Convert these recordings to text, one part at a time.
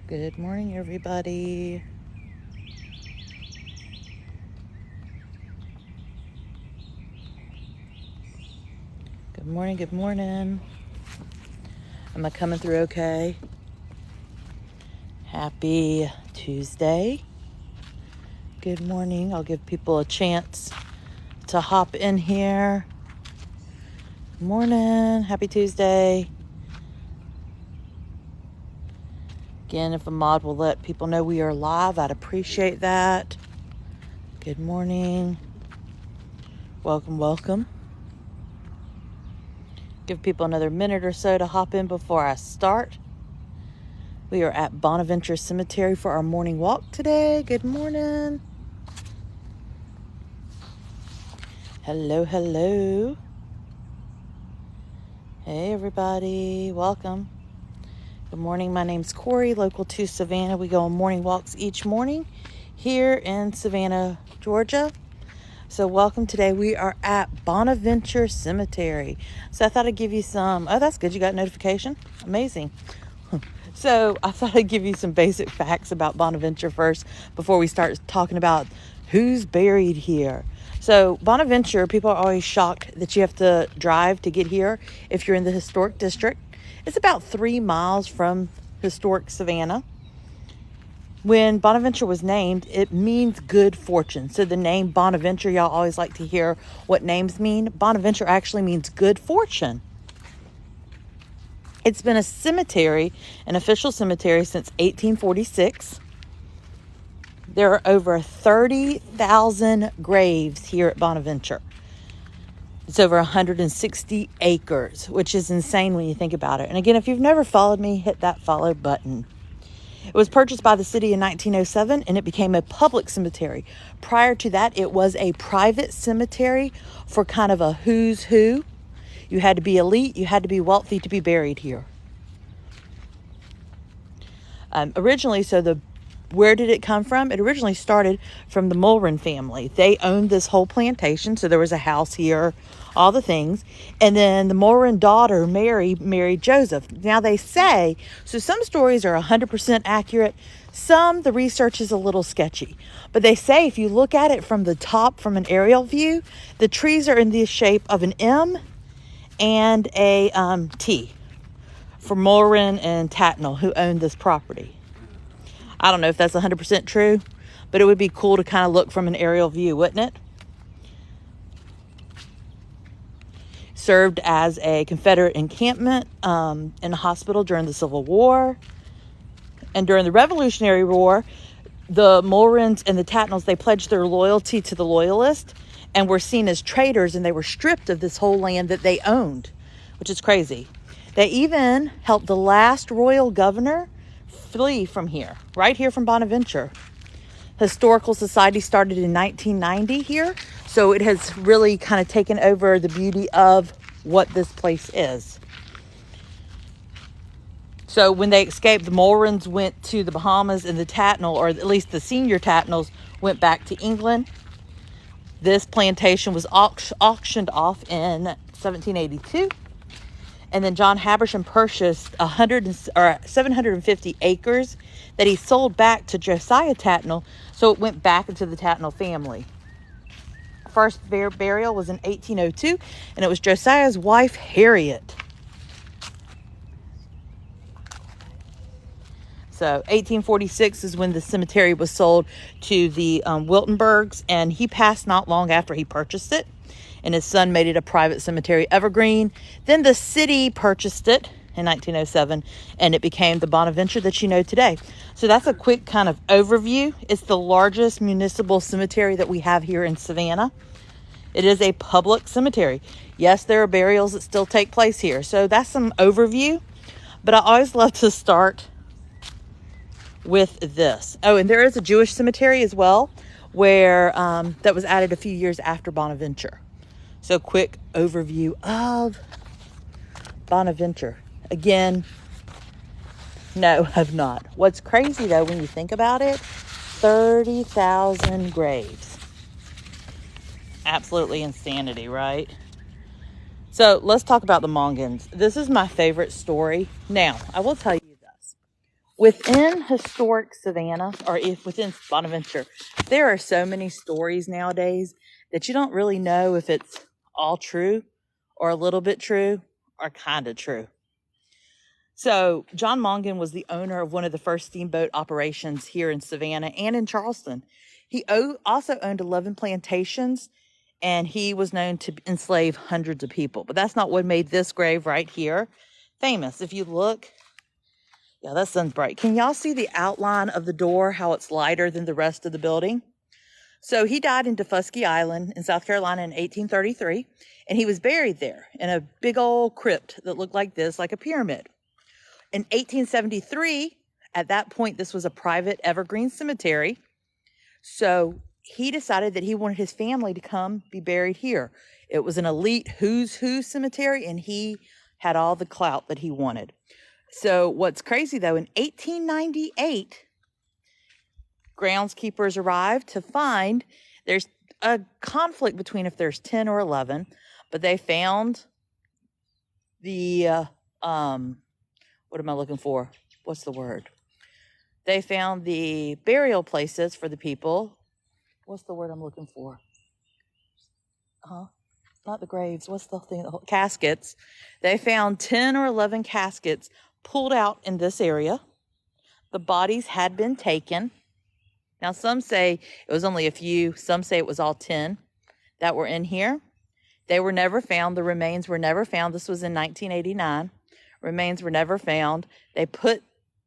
Good morning, everybody. Good morning, good morning. Am I coming through okay? Happy Tuesday. Good morning. I'll give people a chance to hop in here. Morning. Happy Tuesday. Again, if a mod will let people know we are live, I'd appreciate that. Good morning. Welcome, welcome. Give people another minute or so to hop in before I start. We are at Bonaventure Cemetery for our morning walk today. Good morning. Hello, hello. Hey, everybody. Welcome. Good morning. My name's Corey, local to Savannah. We go on morning walks each morning here in Savannah, Georgia. So welcome today. We are at Bonaventure Cemetery. So I thought I'd give you some... Oh, that's good. You got a notification? Amazing. So I thought I'd give you some basic facts about Bonaventure first before we start talking about who's buried here. So Bonaventure, people are always shocked that you have to drive to get here if you're in the historic district. It's about 3 miles from historic Savannah. When Bonaventure was named, it means good fortune. So the name Bonaventure, y'all always like to hear what names mean. Bonaventure actually means good fortune. It's been a cemetery, an official cemetery, since 1846. There are over 30,000 graves here at Bonaventure. It's over 160 acres, which is insane when you think about it. And again, if you've never followed me, hit that follow button. It was purchased by the city in 1907, and it became a public cemetery. Prior to that, it was a private cemetery for kind of a who's who. You had to be elite, you had to be wealthy to be buried here. Originally, where did it come from? It originally started from the Mulren family. They owned this whole plantation, so there was a house here, all the things. And then the Mulren daughter, Mary, married Joseph. Now they say, so some stories are 100% accurate. Some, the research is a little sketchy. But they say if you look at it from the top, from an aerial view, the trees are in the shape of an M and a T for Mulren and Tatnall, who owned this property. I don't know if that's 100% true, but it would be cool to kind of look from an aerial view, wouldn't it? Served as a Confederate encampment in a hospital during the Civil War. And during the Revolutionary War, the Mulrens and the Tatnalls, they pledged their loyalty to the Loyalists and were seen as traitors, and they were stripped of this whole land that they owned, which is crazy. They even helped the last royal governor flee from here, right here from Bonaventure. Historical Society started in 1990 here, so it has really kind of taken over the beauty of what this place is. So when they escaped, the Mulrens went to the Bahamas, and the Tatnall, or at least the senior Tatnalls, went back to England. This plantation was auctioned off in 1782. And then John Habersham purchased 750 acres that he sold back to Josiah Tatnall, so it went back into the Tatnall family. First burial was in 1802, and it was Josiah's wife, Harriet. So 1846 is when the cemetery was sold to the Wiltenbergs, and he passed not long after he purchased it. And his son made it a private cemetery, Evergreen. Then the city purchased it in 1907, and it became the Bonaventure that you know today. So that's a quick kind of overview. It's the largest municipal cemetery that we have here in Savannah. It is a public cemetery. Yes, there are burials that still take place here. So that's some overview. But I always love to start with this. Oh, and there is a Jewish cemetery as well, where that was added a few years after Bonaventure. So quick overview of Bonaventure. Again, no, I've not. What's crazy though, when you think about it, 30,000 graves. Absolutely insanity, right? So let's talk about the Mongans. This is my favorite story. Now, I will tell you this. Within historic Savannah, or if within Bonaventure, there are so many stories nowadays that you don't really know if it's all true or a little bit true or kind of true. So John Mongan was the owner of one of the first steamboat operations here in Savannah and in Charleston. He also owned 11 plantations, and he was known to enslave hundreds of people. But that's not what made this grave right here famous. If you look, yeah, that sun's bright. Can y'all see the outline of the door, how it's lighter than the rest of the building? So he died in Defusky Island in South Carolina in 1833, and he was buried there in a big old crypt that looked like this, like a pyramid. In 1873, at that point, this was a private evergreen cemetery. So he decided that he wanted his family to come be buried here. It was an elite who's who cemetery, and he had all the clout that he wanted. So what's crazy, though, in 1898, groundskeepers arrived to find there's a conflict between if there's 10 or 11, but they found the, what am I looking for? What's the word? They found the burial places for the people. What's the word I'm looking for? Not the graves. What's the thing? Caskets. They found 10 or 11 caskets pulled out in this area. The bodies had been taken. Now, some say it was only a few. Some say it was all 10 that were in here. They were never found. The remains were never found. This was in 1989. Remains were never found. They put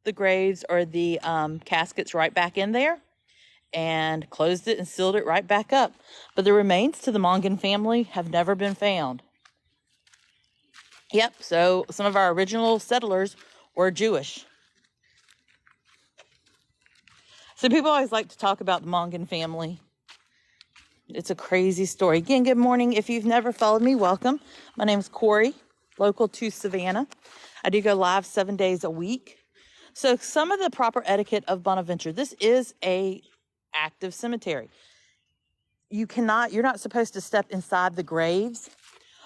the graves or the caskets right back in there and closed it and sealed it right back up. But the remains to the Mongan family have never been found. Yep, so some of our original settlers were Jewish. So people always like to talk about the Mongan family. It's a crazy story. Again, good morning. If you've never followed me, welcome. My name is Corey, local to Savannah. I do go live 7 days a week. So some of the proper etiquette of Bonaventure. This is a active cemetery. You're not supposed to step inside the graves.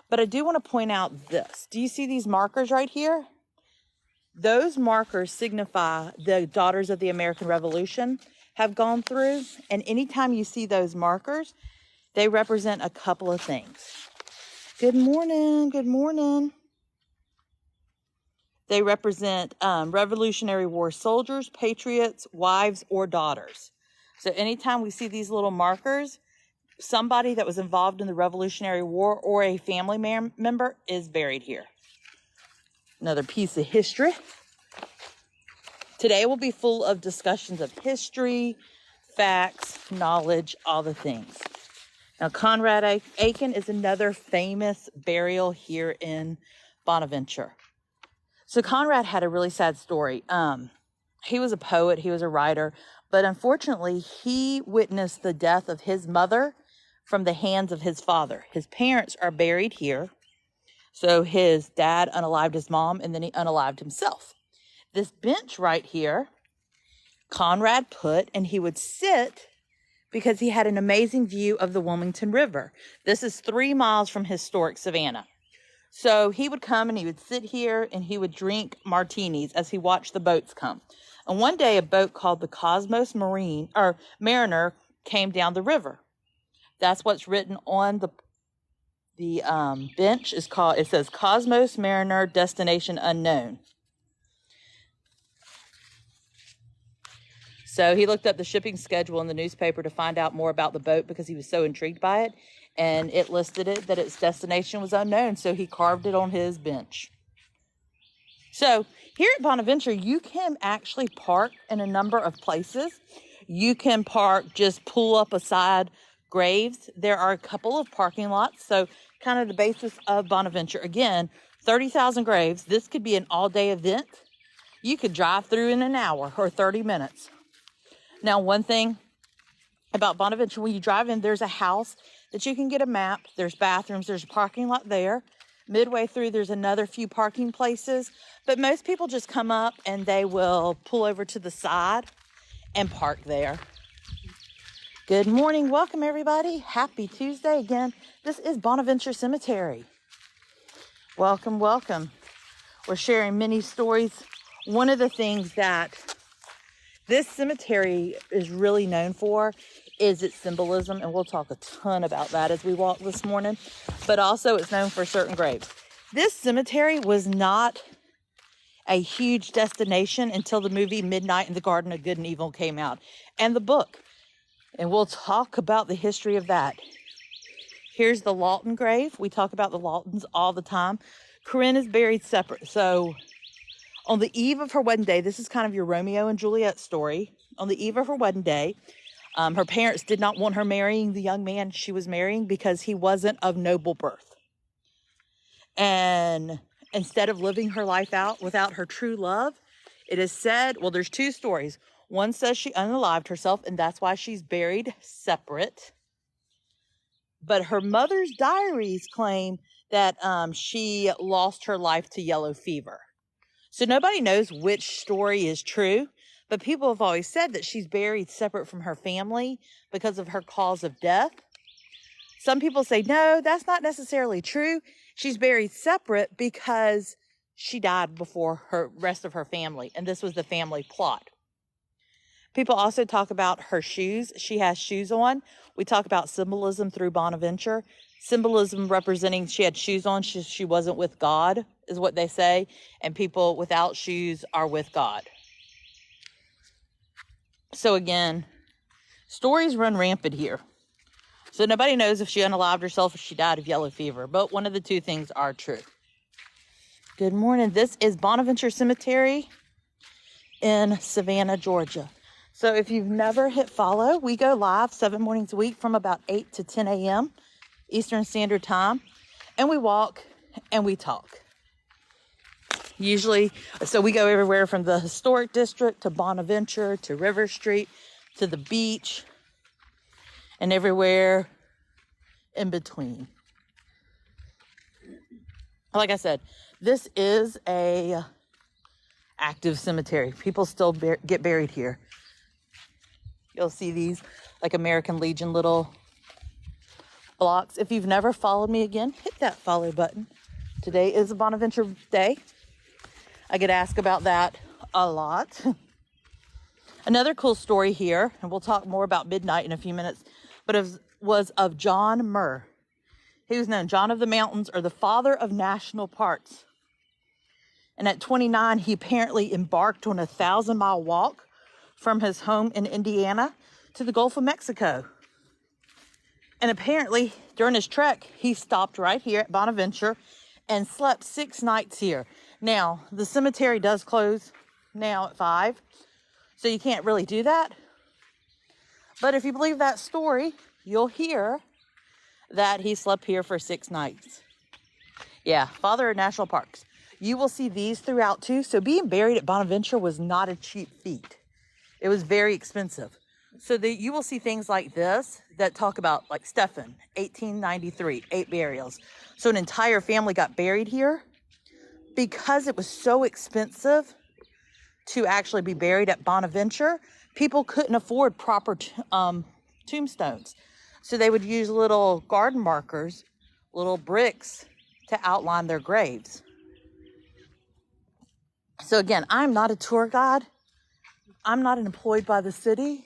But I do want to point out this. Do you see these markers right here? Those markers signify the Daughters of the American Revolution have gone through. And anytime you see those markers, they represent a couple of things. Good morning. Good morning. They represent Revolutionary War soldiers, patriots, wives, or daughters. So anytime we see these little markers, somebody that was involved in the Revolutionary War or a family member is buried here. Another piece of history. Today will be full of discussions of history, facts, knowledge, all the things. Now, Conrad Aiken is another famous burial here in Bonaventure. So Conrad had a really sad story. He was a poet, he was a writer, but unfortunately, he witnessed the death of his mother from the hands of his father. His parents are buried here. So his dad unalived his mom, and then he unalived himself. This bench right here, Conrad put, and he would sit because he had an amazing view of the Wilmington River. This is 3 miles from historic Savannah. So he would come and he would sit here and he would drink martinis as he watched the boats come. And one day a boat called the Cosmos Mariner came down the river. That's what's written on the bench. It says Cosmos Mariner, destination unknown. So he looked up the shipping schedule in the newspaper to find out more about the boat because he was so intrigued by it. And it listed it that its destination was unknown. So he carved it on his bench. So here at Bonaventure, you can actually park in a number of places. You can park, just pull up aside graves. There are a couple of parking lots. So kind of the basis of Bonaventure. Again, 30,000 graves. This could be an all-day event. You could drive through in an hour or 30 minutes. Now, one thing about Bonaventure, when you drive in, there's a house that you can get a map. There's bathrooms. There's a parking lot there. Midway through, there's another few parking places. But most people just come up and they will pull over to the side and park there. Good morning. Welcome, everybody. Happy Tuesday again. This is Bonaventure Cemetery. Welcome, welcome. We're sharing many stories. One of the things that This cemetery is really known for is its symbolism, and we'll talk a ton about that as we walk this morning, but also it's known for certain graves. This cemetery was not a huge destination until the movie Midnight in the Garden of Good and Evil came out, and the book, and we'll talk about the history of that. Here's the Lawton grave. We talk about the Lawtons all the time. Corinne is buried separate. So on the eve of her wedding day, this is kind of your Romeo and Juliet story. On the eve of her wedding day, her parents did not want her marrying the young man she was marrying because he wasn't of noble birth. And instead of living her life out without her true love, it is said, well, there's two stories. One says she unalived herself, and that's why she's buried separate. But her mother's diaries claim that she lost her life to yellow fever. So nobody knows which story is true, but people have always said that she's buried separate from her family because of her cause of death. Some people say, no, that's not necessarily true. She's buried separate because she died before her rest of her family, and this was the family plot. People also talk about her shoes. She has shoes on. We talk about symbolism through Bonaventure. Symbolism representing she had shoes on. She wasn't with God, is what they say. And people without shoes are with God. So again, stories run rampant here. So nobody knows if she unalived herself or she died of yellow fever. But one of the two things are true. Good morning. This is Bonaventure Cemetery in Savannah, Georgia. So if you've never hit follow, we go live 7 mornings a week from about 8 to 10 a.m. Eastern Standard Time. And we walk and we talk. Usually, so we go everywhere from the historic district to Bonaventure to River Street to the beach and everywhere in between. Like I said, this is a active cemetery. People still get buried here. You'll see these like American Legion little blocks. If you've never followed me again, hit that follow button. Today is a Bonaventure day. I get asked about that a lot. Another cool story here, and we'll talk more about Midnight in a few minutes, but it was of John Muir. He was known John of the Mountains, or the father of national parks. And at 29, he apparently embarked on a 1,000-mile walk from his home in Indiana to the Gulf of Mexico. And apparently, during his trek, he stopped right here at Bonaventure and slept 6 nights here. Now, the cemetery does close now at 5, so you can't really do that. But if you believe that story, you'll hear that he slept here for 6 nights. Yeah, father of national parks. You will see these throughout too. So being buried at Bonaventure was not a cheap feat. It was very expensive. So you will see things like this that talk about like Stephen, 1893, 8 burials. So an entire family got buried here because it was so expensive to actually be buried at Bonaventure. People couldn't afford proper tombstones. So they would use little garden markers, little bricks to outline their graves. So again, I'm not a tour guide. I'm not employed by the city.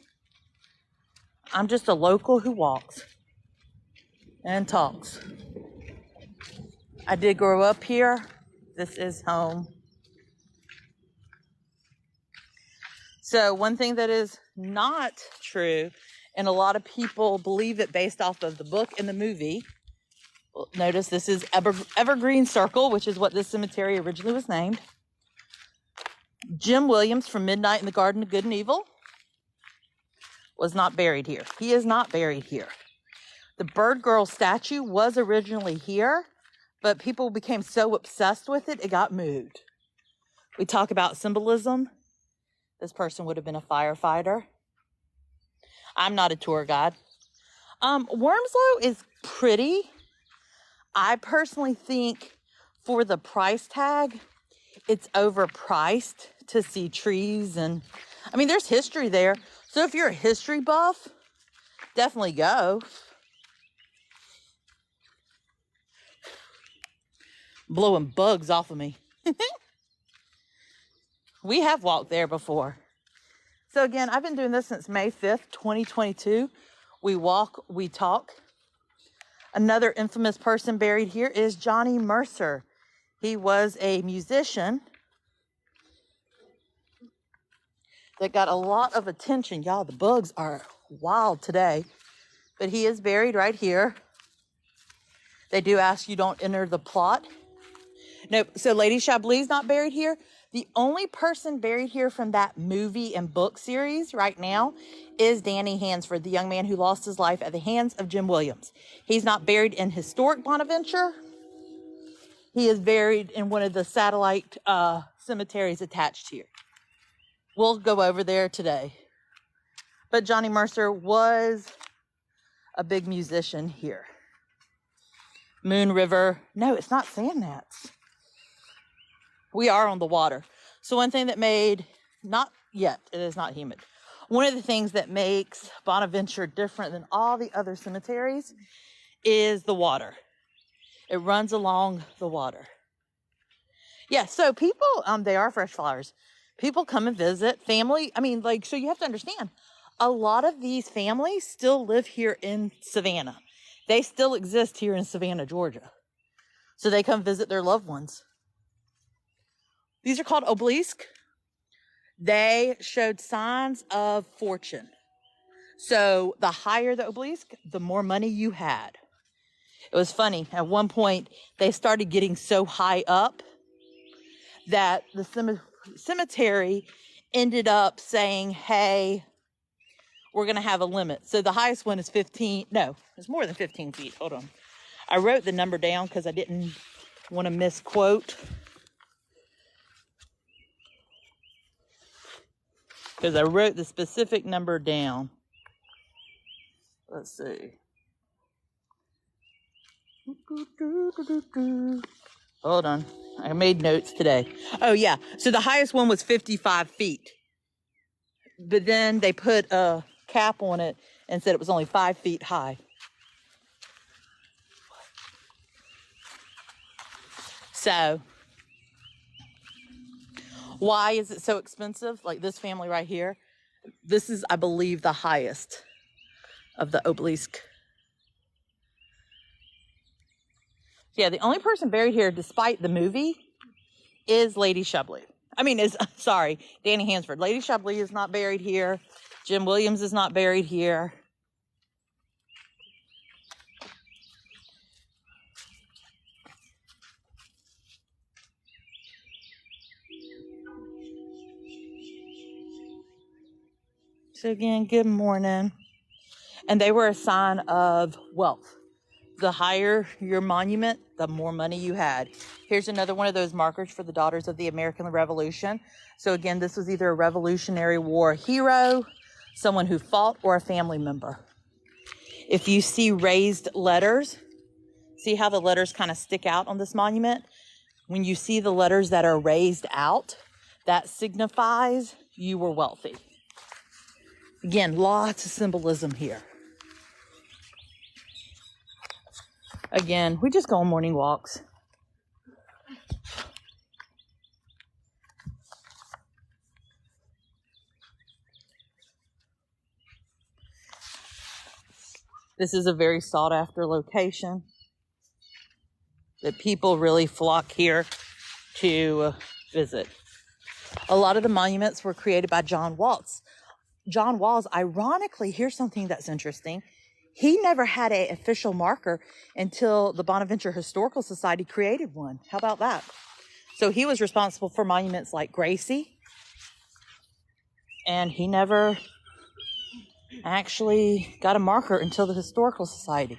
I'm just a local who walks and talks. I did grow up here. This is home. So one thing that is not true, and a lot of people believe it based off of the book and the movie. Well, notice this is Evergreen Circle, which is what this cemetery originally was named. Jim Williams from Midnight in the Garden of Good and Evil was not buried here. He is not buried here. The Bird Girl statue was originally here, but people became so obsessed with it, it got moved. We talk about symbolism. This person would have been a firefighter. I'm not a tour guide. Wormslow is pretty. I personally think for the price tag, it's overpriced to see trees. And I mean, there's history there. So if you're a history buff, definitely go. Blowing bugs off of me. We have walked there before. So again, I've been doing this since May 5th, 2022. We walk, we talk. Another infamous person buried here is Johnny Mercer. He was a musician that got a lot of attention. Y'all, the bugs are wild today. But he is buried right here. They do ask you don't enter the plot. Nope. So Lady Chablis not buried here. The only person buried here from that movie and book series right now is Danny Hansford, the young man who lost his life at the hands of Jim Williams. He's not buried in historic Bonaventure. He is buried in one of the satellite cemeteries attached here. We'll go over there today. But Johnny Mercer was a big musician here. Moon River. No, it's not sand gnats. We are on the water. So one thing that made, not yet, it is not humid. One of the things that makes Bonaventure different than all the other cemeteries is the water. It runs along the water. Yeah, so people, they are fresh flowers. People come and visit. Family, so you have to understand, a lot of these families still live here in Savannah. They still exist here in Savannah, Georgia. So they come visit their loved ones. These are called obelisk. They showed signs of fortune. So the higher the obelisk, the more money you had. It was funny. At one point, they started getting so high up that the cemetery ended up saying, hey, we're going to have a limit. So the highest one is 15. No, it's more than 15 feet. Hold on. I wrote the number down because I didn't want to misquote. Because I wrote the specific number down. Let's see. Hold on. I made notes today. Oh, yeah. So the highest one was 55 feet. But then they put a cap on it and said it was only 5 feet high. So, why is it so expensive? Like this family right here. This is, I believe, the highest of the obelisk. Yeah, the only person buried here, despite the movie, is Lady Chablis. Danny Hansford. Lady Chablis is not buried here. Jim Williams is not buried here. So again, good morning. And they were a sign of wealth. The higher your monument, the more money you had. Here's another one of those markers for the Daughters of the American Revolution. So again, this was either a Revolutionary War hero, someone who fought, or a family member. If you see raised letters, see how the letters kind of stick out on this monument? When you see the letters that are raised out, that signifies you were wealthy. Again, lots of symbolism here. Again, we just go on morning walks. This is a very sought after location that people really flock here to visit. A lot of the monuments were created by John Waltz. John Waltz, ironically, here's something that's interesting. He never had an official marker until the Bonaventure Historical Society created one. How about that? So he was responsible for monuments like Gracie, and he never actually got a marker until the Historical Society.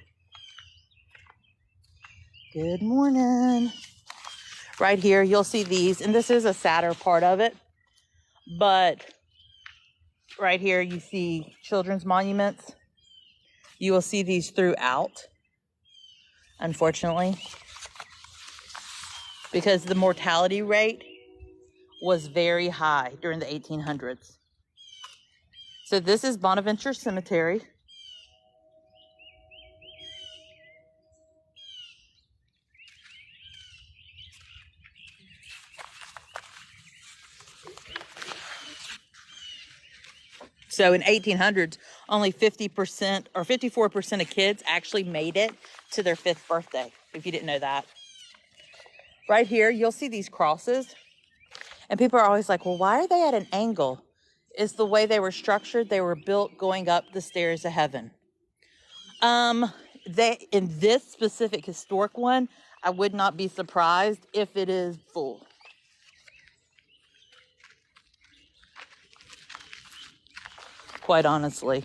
Good morning. Right here, you'll see these, and this is a sadder part of it, but right here, you see children's monuments. You will see these throughout, unfortunately, because the mortality rate was very high during the 1800s. So this is Bonaventure Cemetery. So in 1800s, only 50% or 54% of kids actually made it to their 5th birthday, if you didn't know that. Right here, you'll see these crosses. And people are always like, well, why are they at an angle? It's the way they were structured. They were built going up the stairs of heaven. In this specific historic one, I would not be surprised if it is full. Quite honestly.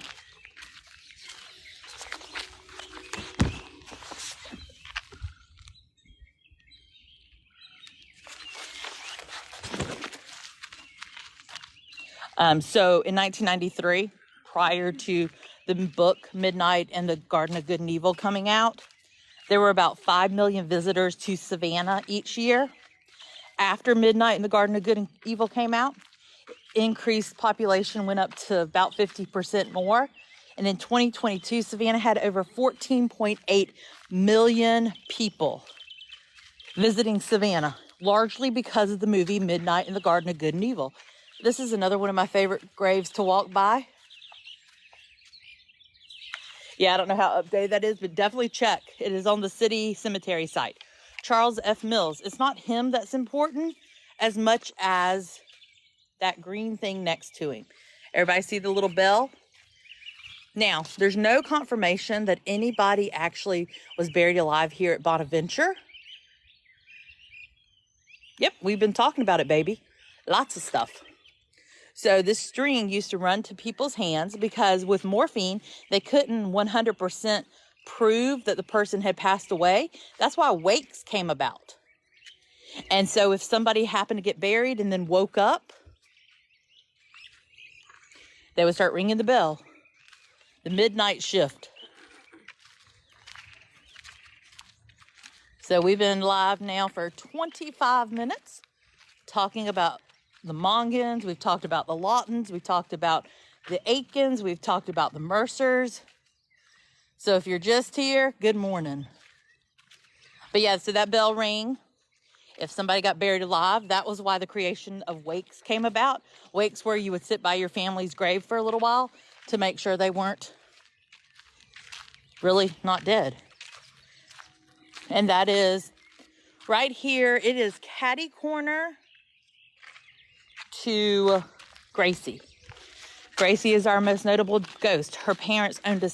So in 1993, prior to the book Midnight in the Garden of Good and Evil coming out, there were about 5 million visitors to Savannah each year. After Midnight in the Garden of Good and Evil came out, increased population went up to about 50% more. And in 2022, Savannah had over 14.8 million people visiting Savannah, largely because of the movie Midnight in the Garden of Good and Evil. This is another one of my favorite graves to walk by. Yeah, I don't know how updated that is, but definitely check. It is on the city cemetery site. Charles F. Mills. It's not him that's important as much as that green thing next to him. Everybody see the little bell? Now, there's no confirmation that anybody actually was buried alive here at Bonaventure. Yep, we've been talking about it, baby. Lots of stuff. So this string used to run to people's hands because with morphine, they couldn't 100% prove that the person had passed away. That's why wakes came about. And so if somebody happened to get buried and then woke up, they would start ringing the bell. The midnight shift. So we've been live now for 25 minutes talking about the Mongans, we've talked about the Laughtons, we've talked about the Aikens, we've talked about the Mercers. So if you're just here, good morning. But yeah, so that bell rang. If somebody got buried alive, that was why the creation of wakes came about. Wakes where you would sit by your family's grave for a little while to make sure they weren't really not dead. And that is right here. It is catty corner to Gracie. Gracie is our most notable ghost. Her parents owned a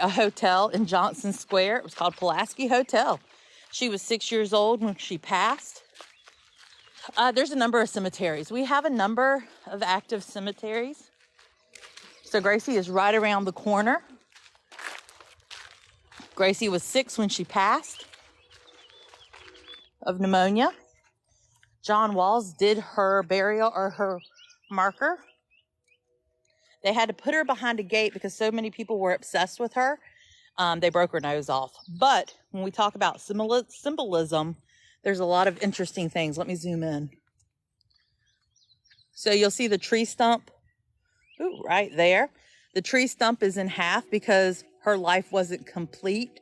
hotel in Johnson Square. It was called Pulaski Hotel. She was 6 years old when she passed. There's a number of cemeteries. We have a number of active cemeteries. So Gracie is right around the corner. Gracie was 6 when she passed of pneumonia. John Walls did her burial or her marker. They had to put her behind a gate because so many people were obsessed with her. They broke her nose off. But when we talk about symbolism, there's a lot of interesting things. Let me zoom in. So you'll see the tree stump. Ooh, right there. The tree stump is in half because her life wasn't complete.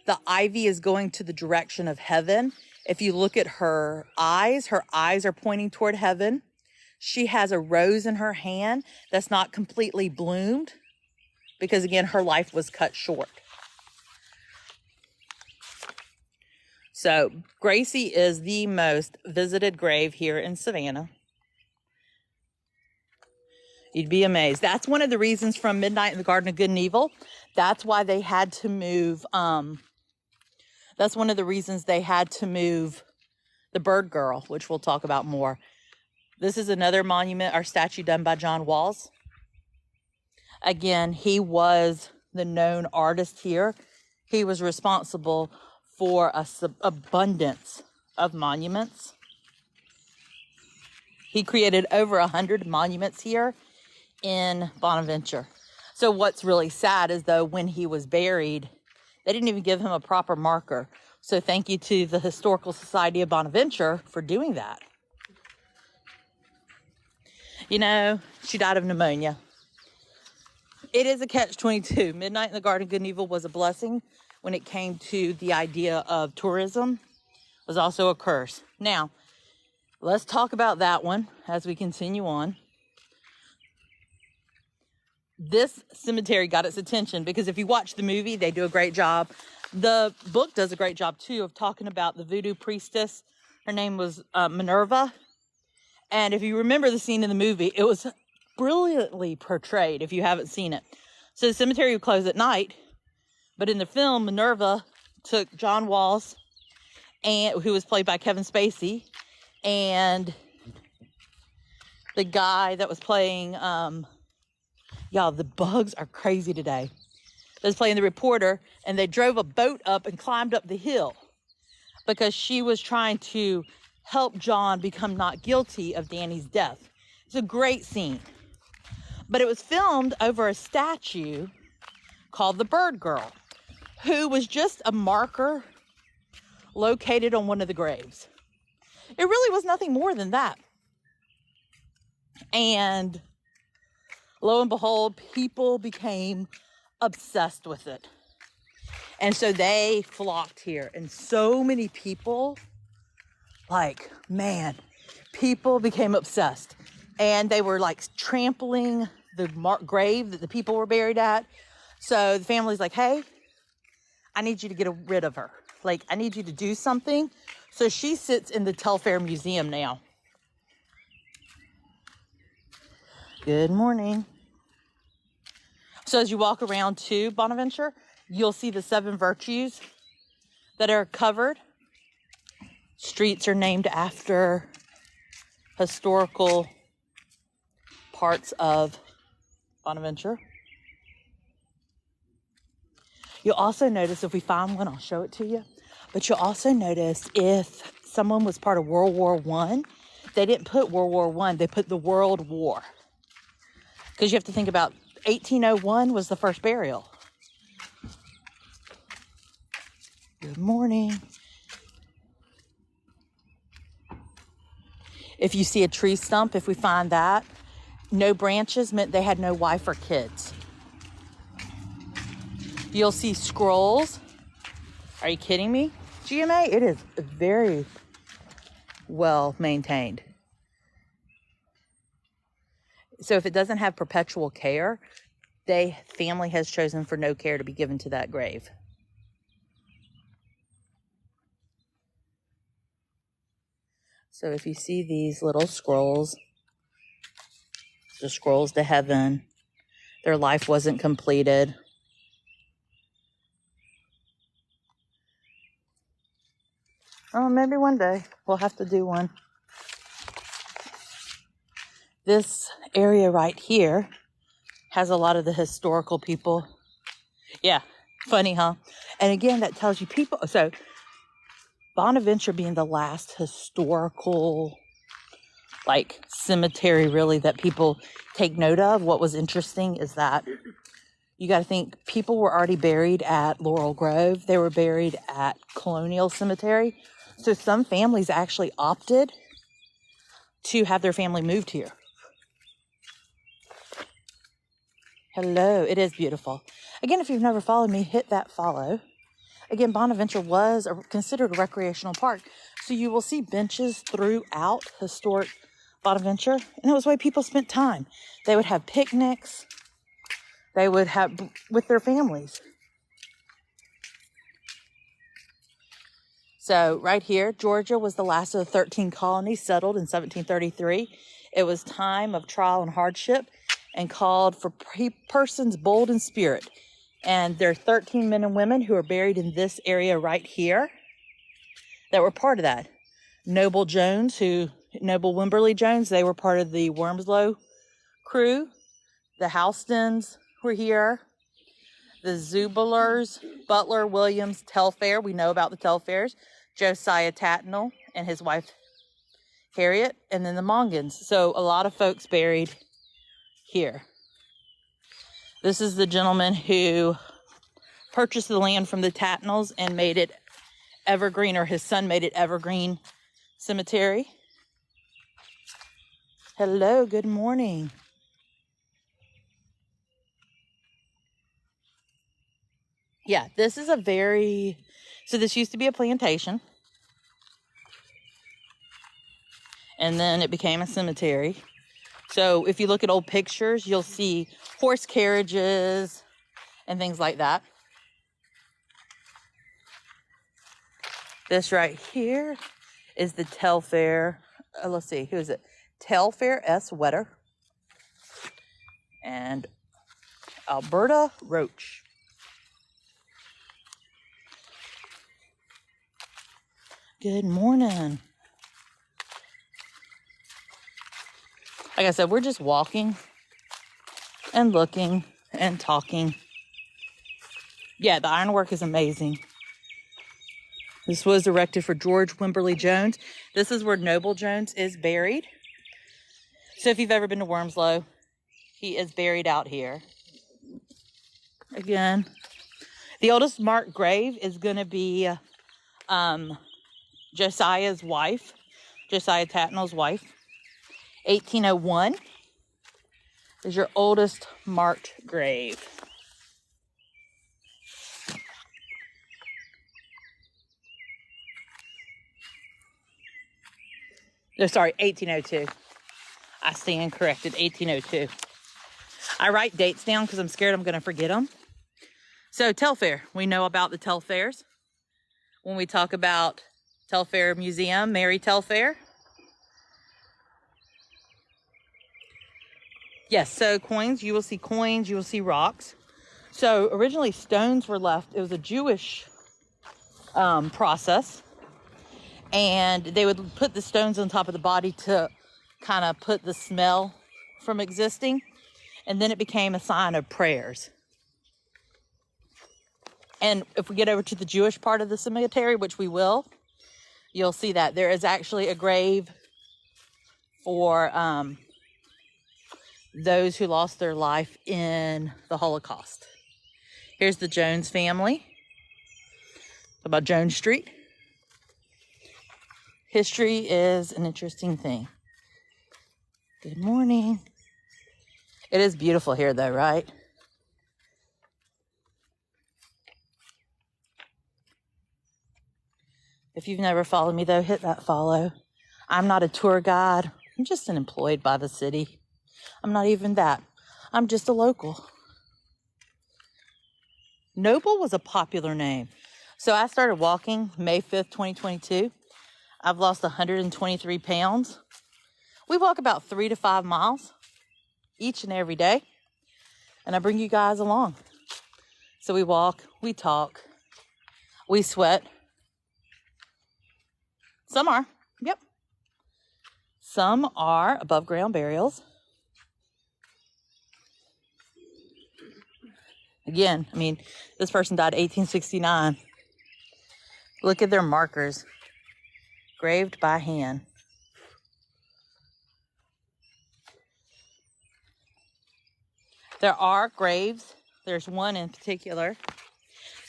The ivy is going to the direction of heaven. If you look at her eyes are pointing toward heaven. She has a rose in her hand that's not completely bloomed because, again, her life was cut short. So Gracie is the most visited grave here in Savannah. You'd be amazed. That's one of the reasons from Midnight in the Garden of Good and Evil. That's why they had to move. That's one of the reasons they had to move the Bird Girl, which we'll talk about more. This is another monument or statue done by John Walls. Again, he was the known artist here. He was responsible for an abundance of monuments. He created over 100 monuments here in Bonaventure. So what's really sad is, though, when he was buried, they didn't even give him a proper marker. So thank you to the Historical Society of Bonaventure for doing that. You know, she died of pneumonia. It is a catch-22. Midnight in the Garden of Good and Evil was a blessing when it came to the idea of tourism. It was also a curse. Now, let's talk about that one as we continue on. this cemetery got its attention because if you watch the movie, they do a great job. The book does a great job, too, of talking about the voodoo priestess. Her name was Minerva. And if you remember the scene in the movie, it was brilliantly portrayed if you haven't seen it. So the cemetery would close at night. But in the film, Minerva took John Walls, who was played by Kevin Spacey, and the guy that was playing, y'all, the bugs are crazy today. That was playing the reporter, and they drove a boat up and climbed up the hill because she was trying to help John become not guilty of Danny's death. It's a great scene. But it was filmed over a statue called the Bird Girl, who was just a marker located on one of the graves. It really was nothing more than that. And lo and behold, people became obsessed with it. And so they flocked here. And so many people, like, man, people became obsessed. And they were like trampling the grave that the people were buried at. So the family's like, hey, I need you to get rid of her. Like, I need you to do something. So she sits in the Telfair Museum now. Good morning. So as you walk around to Bonaventure, you'll see the 7 virtues that are covered. Streets are named after historical parts of Bonaventure. You'll also notice, if we find one, I'll show it to you. But you'll also notice if someone was part of World War I, they didn't put World War I, they put the World War. Because you have to think about 1801 was the first burial. Good morning. If you see a tree stump, if we find that, no branches meant they had no wife or kids. You'll see scrolls. Are you kidding me? GMA, it is very well maintained. So if it doesn't have perpetual care, family has chosen for no care to be given to that grave. So if you see these little scrolls, the scrolls to heaven, their life wasn't completed. Oh, maybe one day we'll have to do one. This area right here has a lot of the historical people. Yeah, funny, huh? And again, that tells you people. So Bonaventure being the last historical, like, cemetery really that people take note of. What was interesting is that you got to think people were already buried at Laurel Grove. They were buried at Colonial Cemetery. So some families actually opted to have their family moved here. Hello, it is beautiful. Again, if you've never followed me, hit that follow. Again, Bonaventure was considered a recreational park. So you will see benches throughout historic Bonaventure. And it was the way people spent time. They would have picnics. They would have with their families. So right here, Georgia was the last of the 13 colonies settled in 1733. It was time of trial and hardship and called for persons bold in spirit. And there are 13 men and women who are buried in this area right here that were part of that. Noble Wimberley Jones, they were part of the Wormslow crew. The Houstons were here. The Zublers, Butler, Williams, Telfair. We know about the Telfairs. Josiah Tatnall and his wife, Harriet. And then the Mongans. So a lot of folks buried here. This is the gentleman who purchased the land from the Tatnalls and made it Evergreen, or his son made it Evergreen Cemetery. Hello, good morning. Yeah, this is so this used to be a plantation. And then it became a cemetery. So if you look at old pictures, you'll see horse carriages and things like that. This right here is the Telfair. Let's see, who is it? Telfair S. Wetter and Alberta Roach. Good morning. Like I said, we're just walking and looking and talking. Yeah, the ironwork is amazing. This was erected for George Wimberley Jones. This is where Noble Jones is buried. So if you've ever been to Wormslow, he is buried out here. Again, the oldest marked grave is going to be Josiah's wife, Josiah Tatnall's wife. 1801 is your oldest marked grave. No, sorry, 1802. I stand corrected, 1802. I write dates down because I'm scared I'm going to forget them. So Telfair, we know about the Telfairs. When we talk about Telfair Museum, Mary Telfair. Yes, so coins, you will see coins, you will see rocks. So originally stones were left. It was a Jewish process. And they would put the stones on top of the body to kind of put the smell from existing. And then it became a sign of prayers. And if we get over to the Jewish part of the cemetery, which we will, you'll see that there is actually a grave for those who lost their life in the Holocaust. Here's the Jones family. About Jones Street. History is an interesting thing. Good morning. It is beautiful here though, right? If you've never followed me though, hit that follow. I'm not a tour guide. I'm just an employed by the city. I'm not even that. I'm just a local. Noble was a popular name. So I started walking May 5th, 2022. I've lost 123 pounds. We walk about 3 to 5 miles each and every day. And I bring you guys along. So we walk, we talk, we sweat. Some are, yep. Some are above ground burials. Again, I mean, this person died 1869. Look at their markers. Graved by hand. There are graves. There's one in particular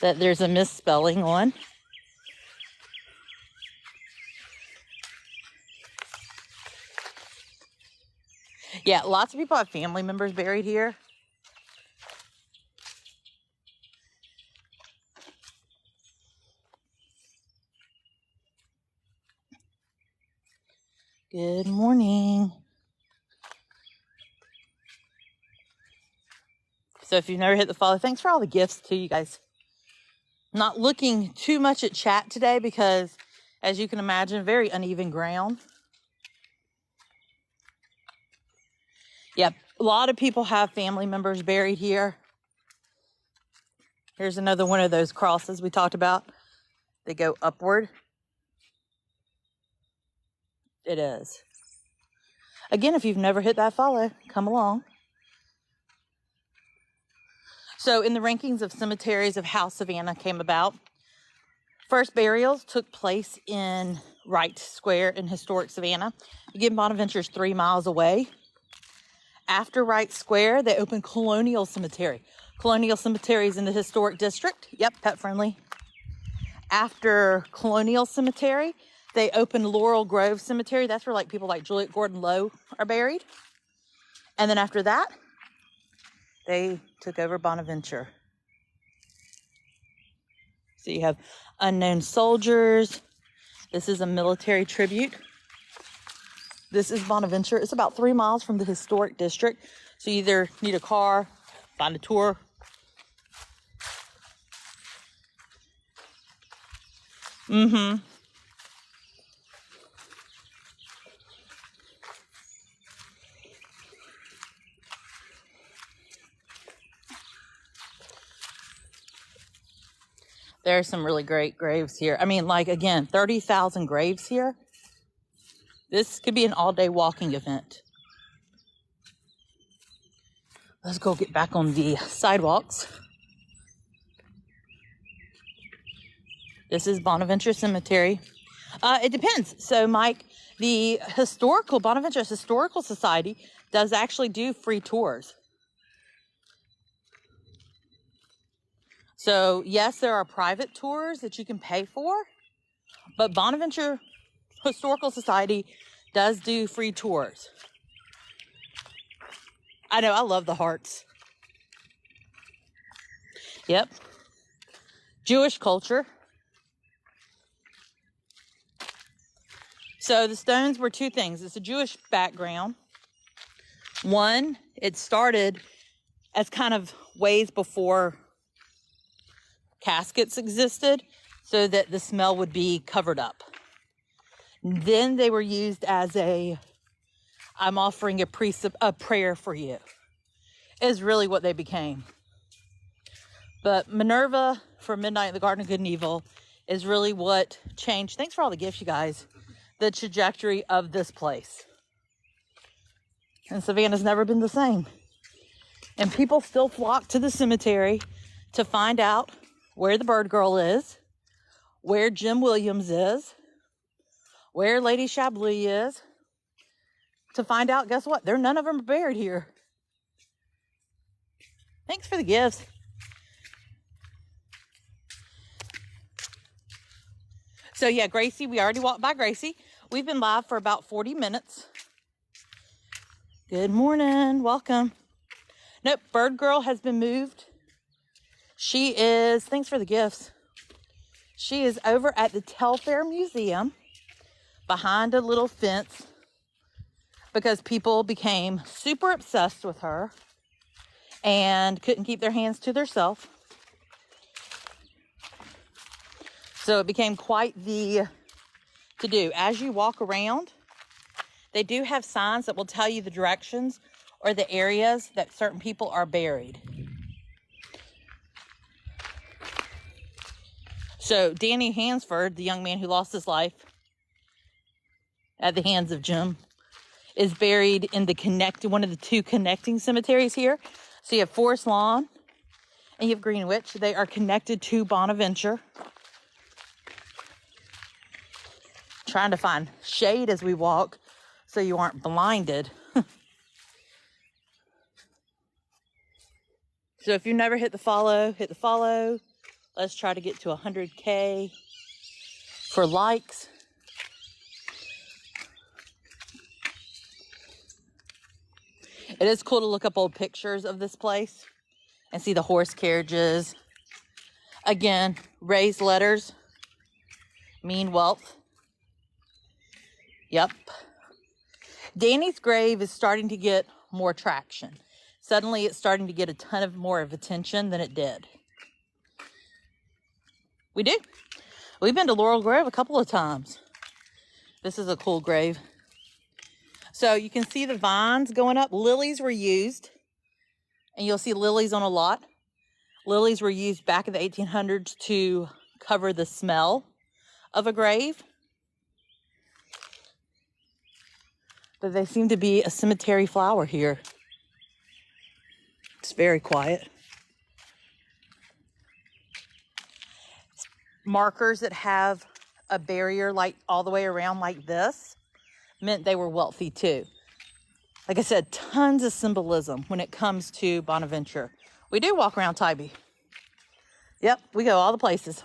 that there's a misspelling on. Yeah, lots of people have family members buried here. Good morning. So if you've never hit the follow, thanks for all the gifts too, you guys. I'm not looking too much at chat today because, as you can imagine, very uneven ground. Yep, a lot of people have family members buried here. Here's another one of those crosses we talked about. They go upward. It is. Again, if you've never hit that follow, come along. So in the rankings of cemeteries of how Savannah came about, first burials took place in Wright Square in historic Savannah. Again, Bonaventure is 3 miles away. After Wright Square, they opened Colonial Cemetery. Colonial Cemetery is in the historic district. Yep, pet friendly. After Colonial Cemetery, they opened Laurel Grove Cemetery. That's where people like Juliet Gordon Lowe are buried. And then after that, they took over Bonaventure. So you have unknown soldiers. This is a military tribute. This is Bonaventure. It's about 3 miles from the historic district. So you either need a car, find a tour. There are some really great graves here. I mean, like, again, 30,000 graves here. This could be an all-day walking event. Let's go get back on the sidewalks. This is Bonaventure Cemetery. It depends. So, Mike, the Bonaventure Historical Society does actually do free tours. So, yes, there are private tours that you can pay for, but Bonaventure Historical Society does do free tours. I know, I love the hearts. Yep. Jewish culture. So the stones were two things. It's a Jewish background. One, it started as kind of ways before caskets existed so that the smell would be covered up. Then they were used as I'm offering a prayer for you, is really what they became. But Minerva from Midnight in the Garden of Good and Evil is really what changed. Thanks for all the gifts, you guys. The trajectory of this place. And Savannah's never been the same. And people still flock to the cemetery to find out where the Bird Girl is, where Jim Williams is, where Lady Chablis is, to find out, guess what? None of them are buried here. Thanks for the gifts. So yeah, Gracie, we already walked by Gracie. We've been live for about 40 minutes. Good morning. Welcome. Nope, Bird Girl has been moved. She is, thanks for the gifts. She is over at the Telfair Museum behind a little fence because people became super obsessed with her and couldn't keep their hands to themselves. So it became quite the to-do. As you walk around, they do have signs that will tell you the directions or the areas that certain people are buried. So Danny Hansford, the young man who lost his life at the hands of Jim, is buried in one of the two connecting cemeteries here. So you have Forest Lawn and you have Greenwich. They are connected to Bonaventure. Trying to find shade as we walk so you aren't blinded. So if you never hit the follow, hit the follow. Let's try to get to 100K for likes. It is cool to look up old pictures of this place and see the horse carriages. Again, raised letters mean wealth. Yep. Danny's grave is starting to get more traction. Suddenly it's starting to get a ton of more of attention than it did. We do. We've been to Laurel Grove a couple of times. This is a cool grave. So you can see the vines going up. Lilies were used. And you'll see lilies on a lot. Lilies were used back in the 1800s to cover the smell of a grave. But they seem to be a cemetery flower here. It's very quiet. Markers that have a barrier like all the way around like this meant they were wealthy too. Like I said, tons of symbolism when it comes to Bonaventure. We do walk around Tybee. Yep, we go all the places.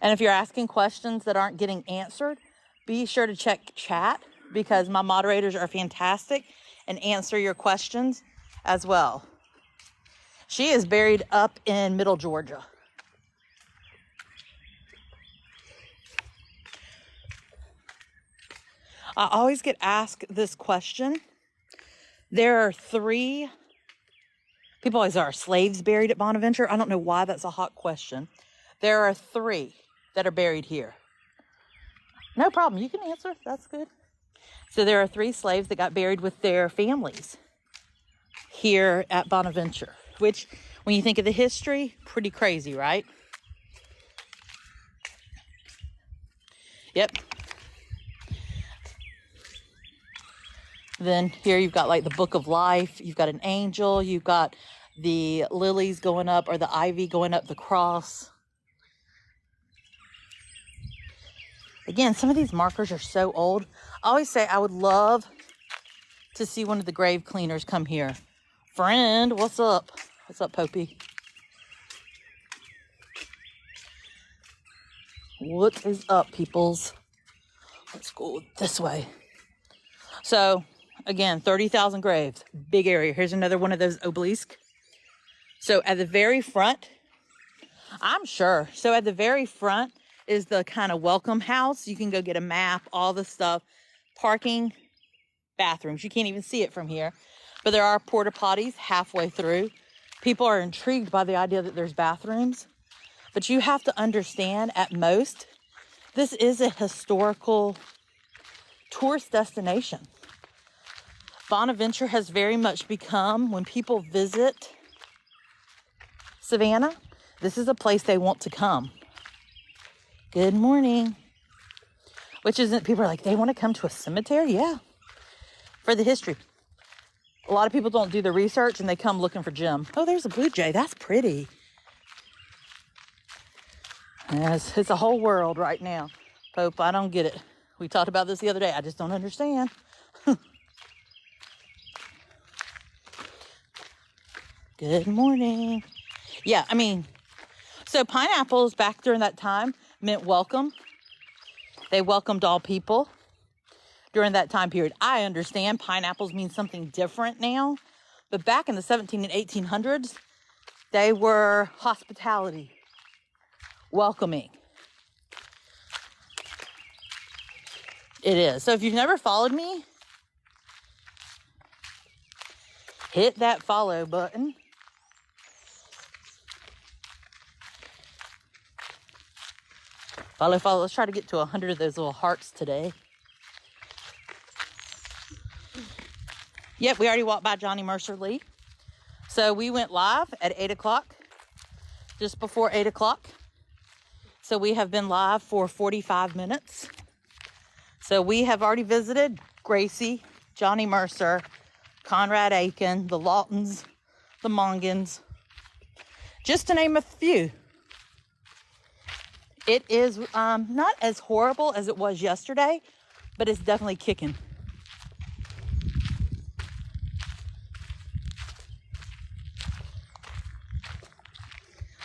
And if you're asking questions that aren't getting answered, be sure to check chat because my moderators are fantastic and answer your questions as well. She is buried up in Middle Georgia. I always get asked this question. There are 3, people always are slaves buried at Bonaventure. I don't know why that's a hot question. There are 3 that are buried here. No problem. You can answer. That's good. So there are 3 slaves that got buried with their families here at Bonaventure, which when you think of the history, pretty crazy, right? Yep. Then here you've got like the Book of Life. You've got an angel. You've got the lilies going up, or the ivy going up the cross. Again, some of these markers are so old. I always say I would love to see one of the grave cleaners come here. Friend, what's up? What's up, Popey? What is up, peoples? Let's go this way. So, again, 30,000 graves. Big area. Here's another one of those obelisks. So, at the very front, I'm sure. So, at the very front is the kind of welcome house. You can go get a map, all the stuff. Parking, bathrooms. You can't even see it from here. But there are porta potties halfway through. People are intrigued by the idea that there's bathrooms. But you have to understand, at most, this is a historical tourist destination. Bonaventure has very much become, when people visit Savannah, this is a place they want to come. Good morning. Which isn't, people are like, they want to come to a cemetery? Yeah. For the history. A lot of people don't do the research and they come looking for Jim. Oh, there's a blue jay. That's pretty. Yes, it's a whole world right now. Pope, I don't get it. We talked about this the other day. I just don't understand. Good morning. Yeah, I mean, so pineapples back during that time meant welcome. They welcomed all people during that time period. I understand pineapples mean something different now, but back in the 17 and 1800s, they were hospitality, welcoming. It is. So if you've never followed me, hit that follow button. Follow, follow. Let's try to get to 100 of those little hearts today. Yep, we already walked by Johnny Mercer Lee. So we went live at 8 o'clock, just before 8 o'clock. So we have been live for 45 minutes. So we have already visited Gracie, Johnny Mercer, Conrad Aiken, the Lawtons, the Mongans, just to name a few. It is not as horrible as it was yesterday, but it's definitely kicking.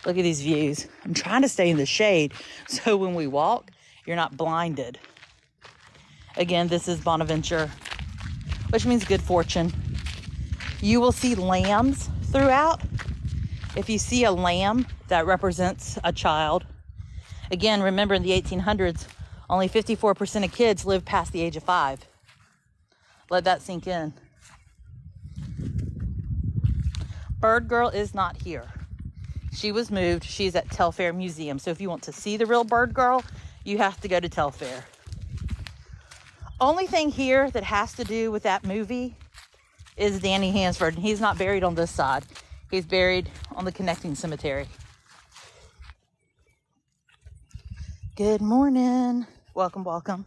Look at these views. I'm trying to stay in the shade so when we walk, you're not blinded. Again, this is Bonaventure, which means good fortune. You will see lambs throughout. If you see a lamb, that represents a child. Again, remember in the 1800s, only 54% of kids lived past the age of 5. Let that sink in. Bird Girl is not here. She was moved. She's at Telfair Museum. So if you want to see the real Bird Girl, you have to go to Telfair. Only thing here that has to do with that movie is Danny Hansford. And he's not buried on this side. He's buried on the connecting cemetery. Good morning. Welcome, welcome.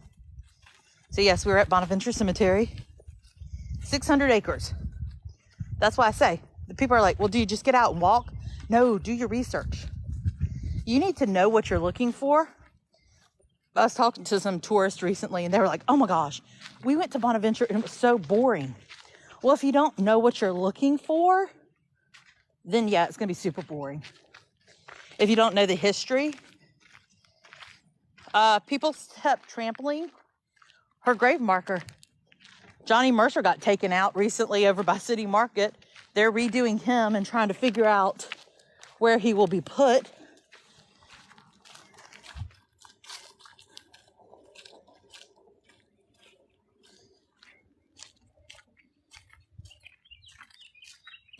So yes, we're at Bonaventure Cemetery. 600 acres. That's why I say, the people are like, well, do you just get out and walk? No, do your research. You need to know what you're looking for. I was talking to some tourists recently and they were like, oh my gosh, we went to Bonaventure and it was so boring. Well, if you don't know what you're looking for, then yeah, it's going to be super boring. If you don't know the history, people kept trampling her grave marker. Johnny Mercer got taken out recently over by City Market. They're redoing him and trying to figure out where he will be put.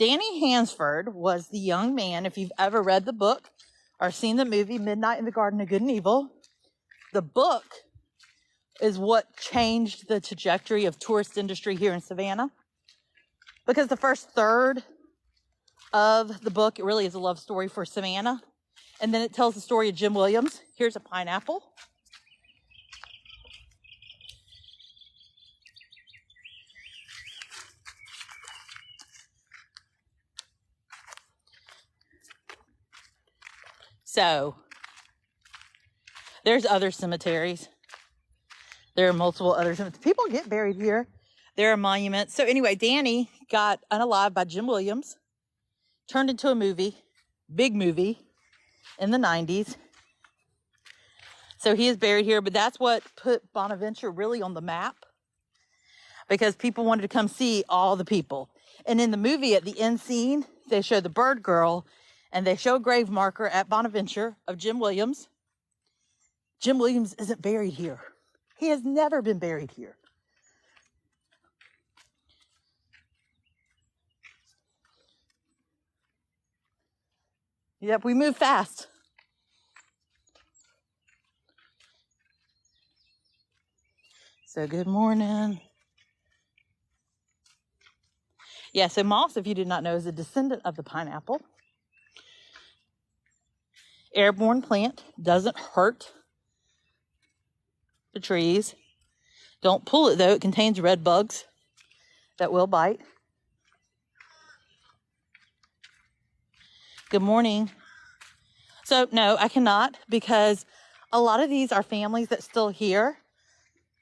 Danny Hansford was the young man, if you've ever read the book or seen the movie Midnight in the Garden of Good and Evil, the book is what changed the trajectory of tourist industry here in Savannah. Because the first third of the book, it really is a love story for Savannah. And then it tells the story of Jim Williams. Here's a pineapple. So, there's other cemeteries. There are multiple other cemeteries. People get buried here. There are monuments. So anyway, Danny got unalived by Jim Williams, turned into a movie, big movie, in the 90s. So he is buried here, but that's what put Bonaventure really on the map, because people wanted to come see all the people. And in the movie, at the end scene, they show the bird girl, and they show a grave marker at Bonaventure of Jim Williams. Jim Williams isn't buried here. He has never been buried here. Yep, we move fast. So good morning. Yeah, so moss, if you did not know, is a descendant of the pineapple. Airborne plant, doesn't hurt the trees. Don't pull it though, it contains red bugs that will bite. Good morning. So no, I cannot, because a lot of these are families that still here.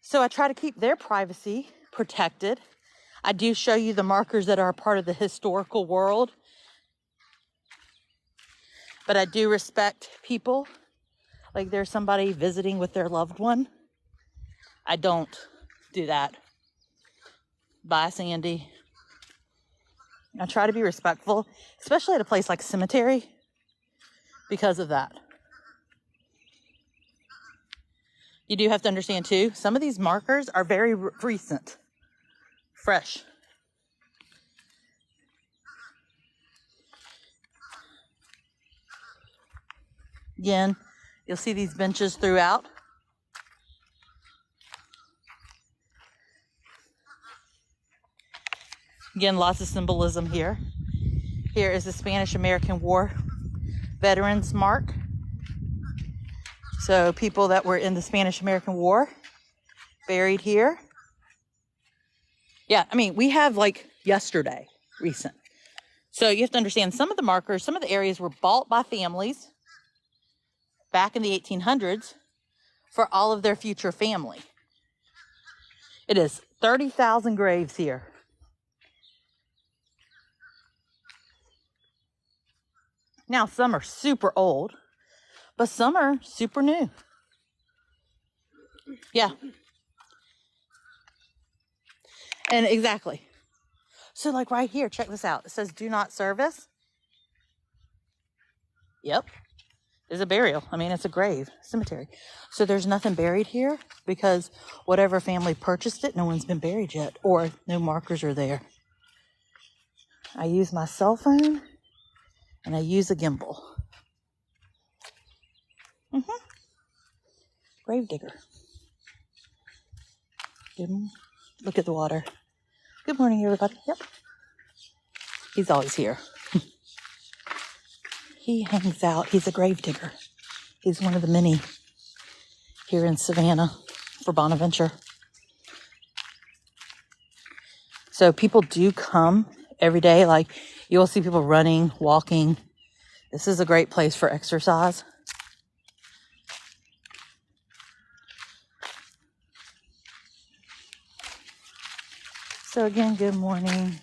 So I try to keep their privacy protected. I do show you the markers that are a part of the historical world. But I do respect people. Like there's somebody visiting with their loved one. I don't do that. Bye, Sandy. I try to be respectful, especially at a place like a cemetery, because of that. You do have to understand too, some of these markers are very recent, fresh. Again, you'll see these benches throughout. Again, lots of symbolism here. Here is the Spanish-American War Veterans Mark. So people that were in the Spanish-American War buried here. Yeah, I mean, we have like yesterday, recent. So you have to understand some of the markers, some of the areas were bought by families back in the 1800s for all of their future family. It is 30,000 graves here. Now, some are super old, but some are super new. Yeah. And exactly. So like right here, check this out. It says do not service. Yep. There's a burial. I mean, it's a grave, cemetery. So there's nothing buried here because whatever family purchased it, no one's been buried yet, or no markers are there. I use my cell phone and I use a gimbal. Grave digger. Look at the water. Good morning, everybody. Yep. He's always here. He hangs out. He's a grave digger. He's one of the many here in Savannah for Bonaventure. So people do come every day. Like you'll see people running, walking. This is a great place for exercise. So again, good morning.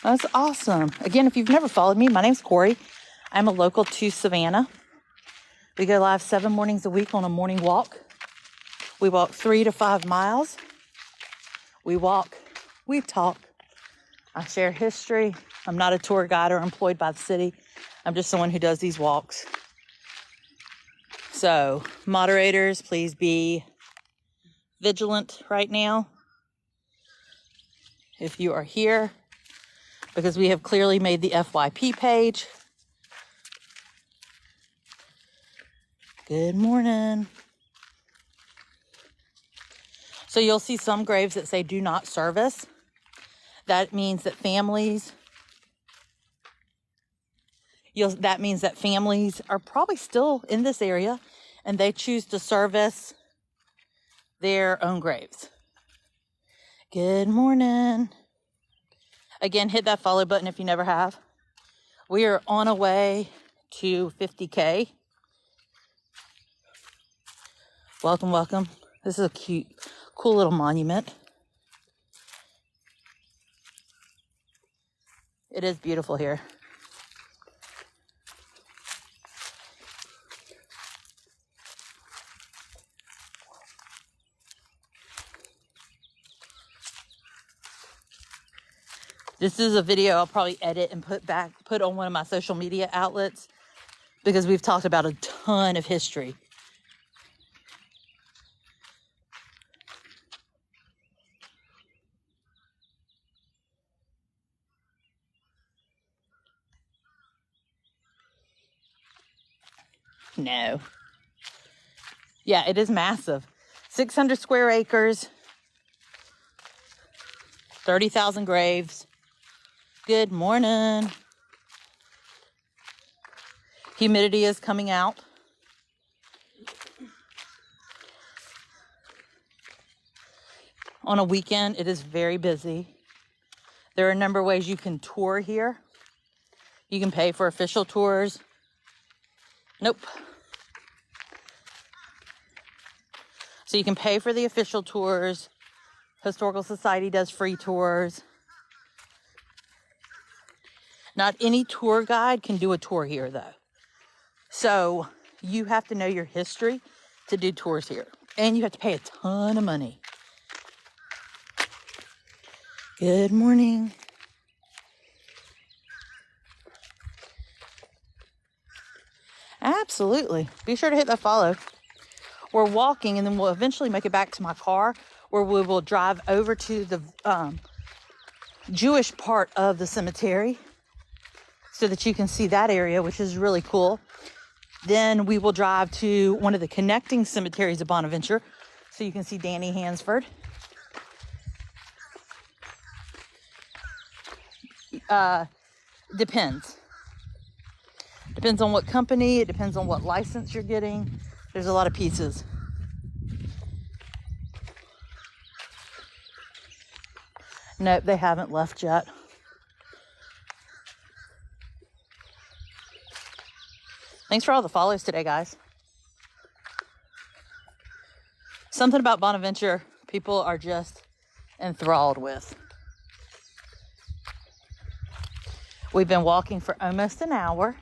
That's awesome. Again, if you've never followed me, my name's Corey. I'm a local to Savannah. We go live 7 mornings a week on a morning walk. We walk 3 to 5 miles. We walk, we talk. I share history. I'm not a tour guide or employed by the city. I'm just someone who does these walks. So, moderators, please be vigilant right now. if you are here, because we have clearly made the FYP page. Good morning. So you'll see some graves that say do not service. That means that families are probably still in this area and they choose to service their own graves. Good morning. Again, hit that follow button if you never have. We are on our way to 50K. Welcome, welcome. This is a cute, cool little monument. It is beautiful here. This is a video I'll probably edit and put on one of my social media outlets because we've talked about a ton of history. No. Yeah, it is massive. 600 square acres, 30,000 graves. Good morning. Humidity is coming out. On a weekend, it is very busy. There are a number of ways you can tour here. You can pay for official tours. Nope. So you can pay for the official tours. Historical Society does free tours. Not any tour guide can do a tour here, though. So you have to know your history to do tours here. And you have to pay a ton of money. Good morning. Absolutely. Be sure to hit that follow. We're walking, and then we'll eventually make it back to my car, where we will drive over to the Jewish part of the cemetery so that you can see that area, which is really cool. Then we will drive to one of the connecting cemeteries of Bonaventure so you can see Danny Hansford. Depends. Depends on what company. It depends on what license you're getting. There's a lot of pieces. Nope, they haven't left yet. Thanks for all the follows today, guys. Something about Bonaventure people are just enthralled with. We've been walking for almost an hour.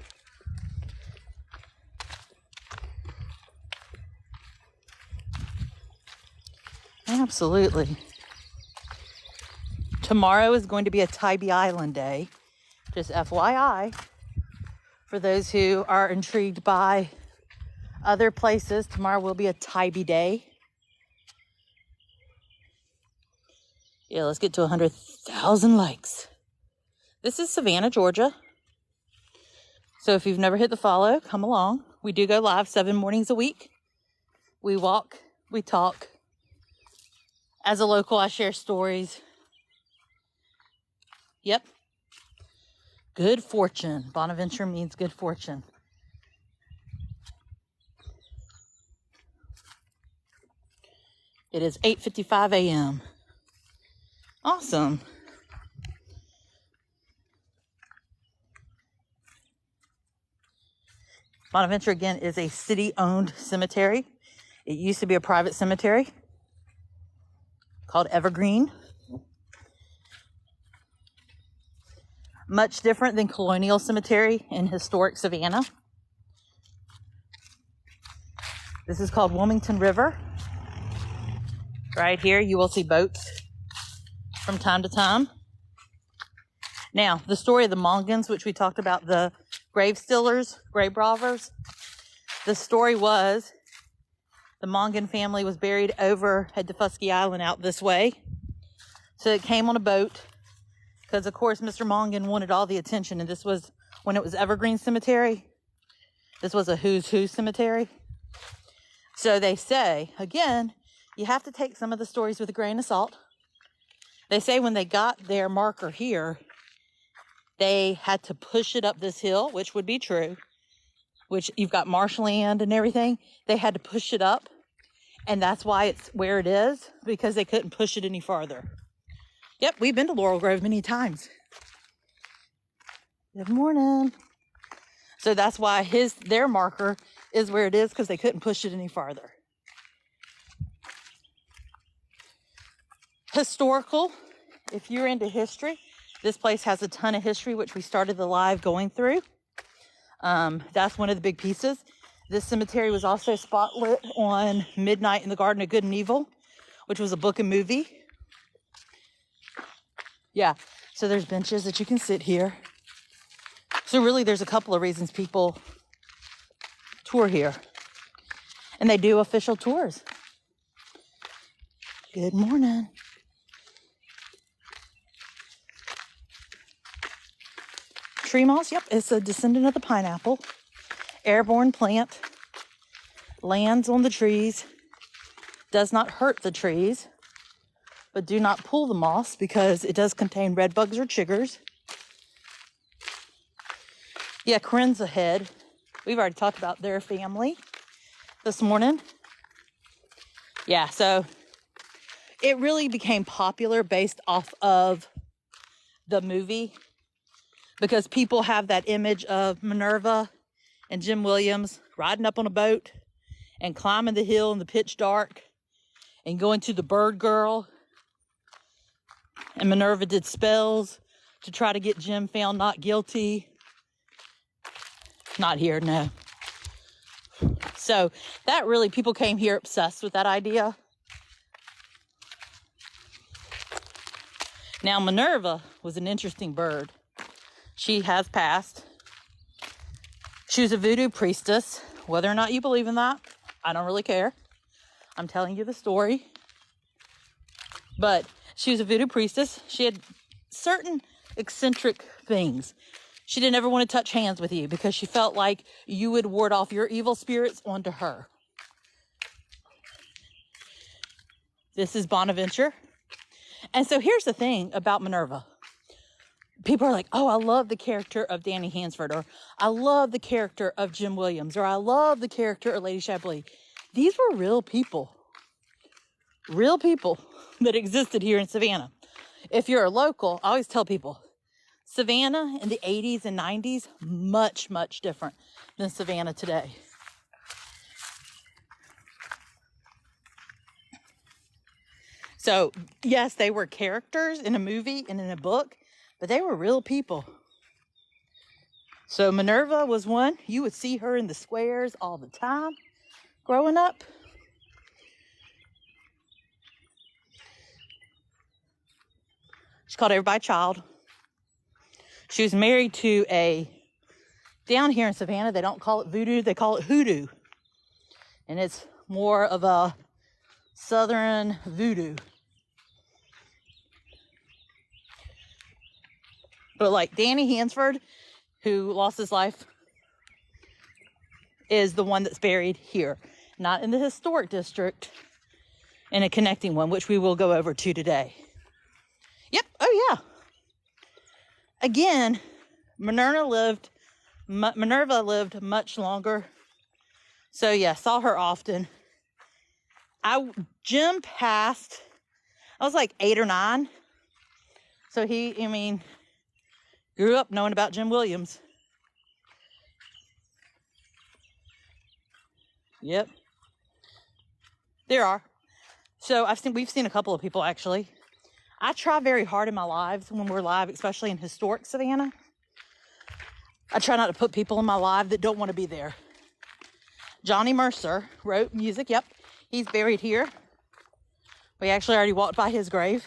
Absolutely. Tomorrow is going to be a Tybee Island day. Just FYI. For those who are intrigued by other places, tomorrow will be a Tybee day. Yeah, let's get to 100,000 likes. This is Savannah, Georgia. So if you've never hit the follow, come along. We do go live 7 mornings a week. We walk, we talk. As a local, I share stories. Yep. Good fortune. Bonaventure means good fortune. It is 8:55 a.m. Awesome. Bonaventure, again, is a city-owned cemetery. It used to be a private cemetery called Evergreen. Much different than Colonial Cemetery in historic Savannah. This is called Wilmington River. Right here, you will see boats from time to time. Now, the story of the Mongans, which we talked about, the grave stealers, grave robbers. The story was the Mongan family was buried over at Defusky Island out this way. So it came on a boat because, of course, Mr. Mongan wanted all the attention. And this was when it was Evergreen Cemetery. This was a who's who cemetery. So they say, again, you have to take some of the stories with a grain of salt. They say when they got their marker here, they had to push it up this hill, which would be true, which you've got marshland and everything. They had to push it up. And that's why it's where it is, because they couldn't push it any farther. Yep, we've been to Laurel Grove many times. Good morning. So that's why their marker is where it is, because they couldn't push it any farther. Historical, if you're into history, this place has a ton of history, which we started the live going through. That's one of the big pieces. This cemetery was also spotlit on Midnight in the Garden of Good and Evil, which was a book and movie. Yeah, so there's benches that you can sit here. So really, there's a couple of reasons people tour here. And they do official tours. Good morning. Tree moss, yep, it's a descendant of the pineapple. Airborne plant. Lands on the trees. Does not hurt the trees. But do not pull the moss because it does contain red bugs or chiggers. Yeah, Corinne's ahead. We've already talked about their family this morning. Yeah, so it really became popular based off of the movie because people have that image of Minerva and Jim Williams riding up on a boat and climbing the hill in the pitch dark and going to the bird girl. And Minerva did spells to try to get Jim found not guilty. Not here, no. So that really, people came here obsessed with that idea. Now, Minerva was an interesting bird. She has passed. She was a voodoo priestess. Whether or not you believe in that, I don't really care. I'm telling you the story. But she was a voodoo priestess. She had certain eccentric things. She didn't ever want to touch hands with you because she felt like you would ward off your evil spirits onto her. This is Bonaventure. And so here's the thing about Minerva. People are like, oh, I love the character of Danny Hansford, or I love the character of Jim Williams, or I love the character of Lady Chablis. These were real people that existed here in Savannah. If you're a local, I always tell people, Savannah in the 80s and 90s, much, much different than Savannah today. So, yes, they were characters in a movie and in a book, but they were real people. So Minerva was one. You would see her in the squares all the time growing up. She called everybody child. She was married to down here in Savannah, they don't call it voodoo, they call it hoodoo. And it's more of a southern voodoo. But like Danny Hansford, who lost his life, is the one that's buried here. Not in the historic district, in a connecting one, which we will go over to today. Yep, oh yeah. Again, Minerva lived much longer. So yeah, saw her often. Jim passed, I was like 8 or 9. So grew up knowing about Jim Williams. Yep. There are. So we've seen a couple of people actually. I try very hard in my lives when we're live, especially in historic Savannah. I try not to put people in my live that don't want to be there. Johnny Mercer wrote music. Yep. He's buried here. We actually already walked by his grave.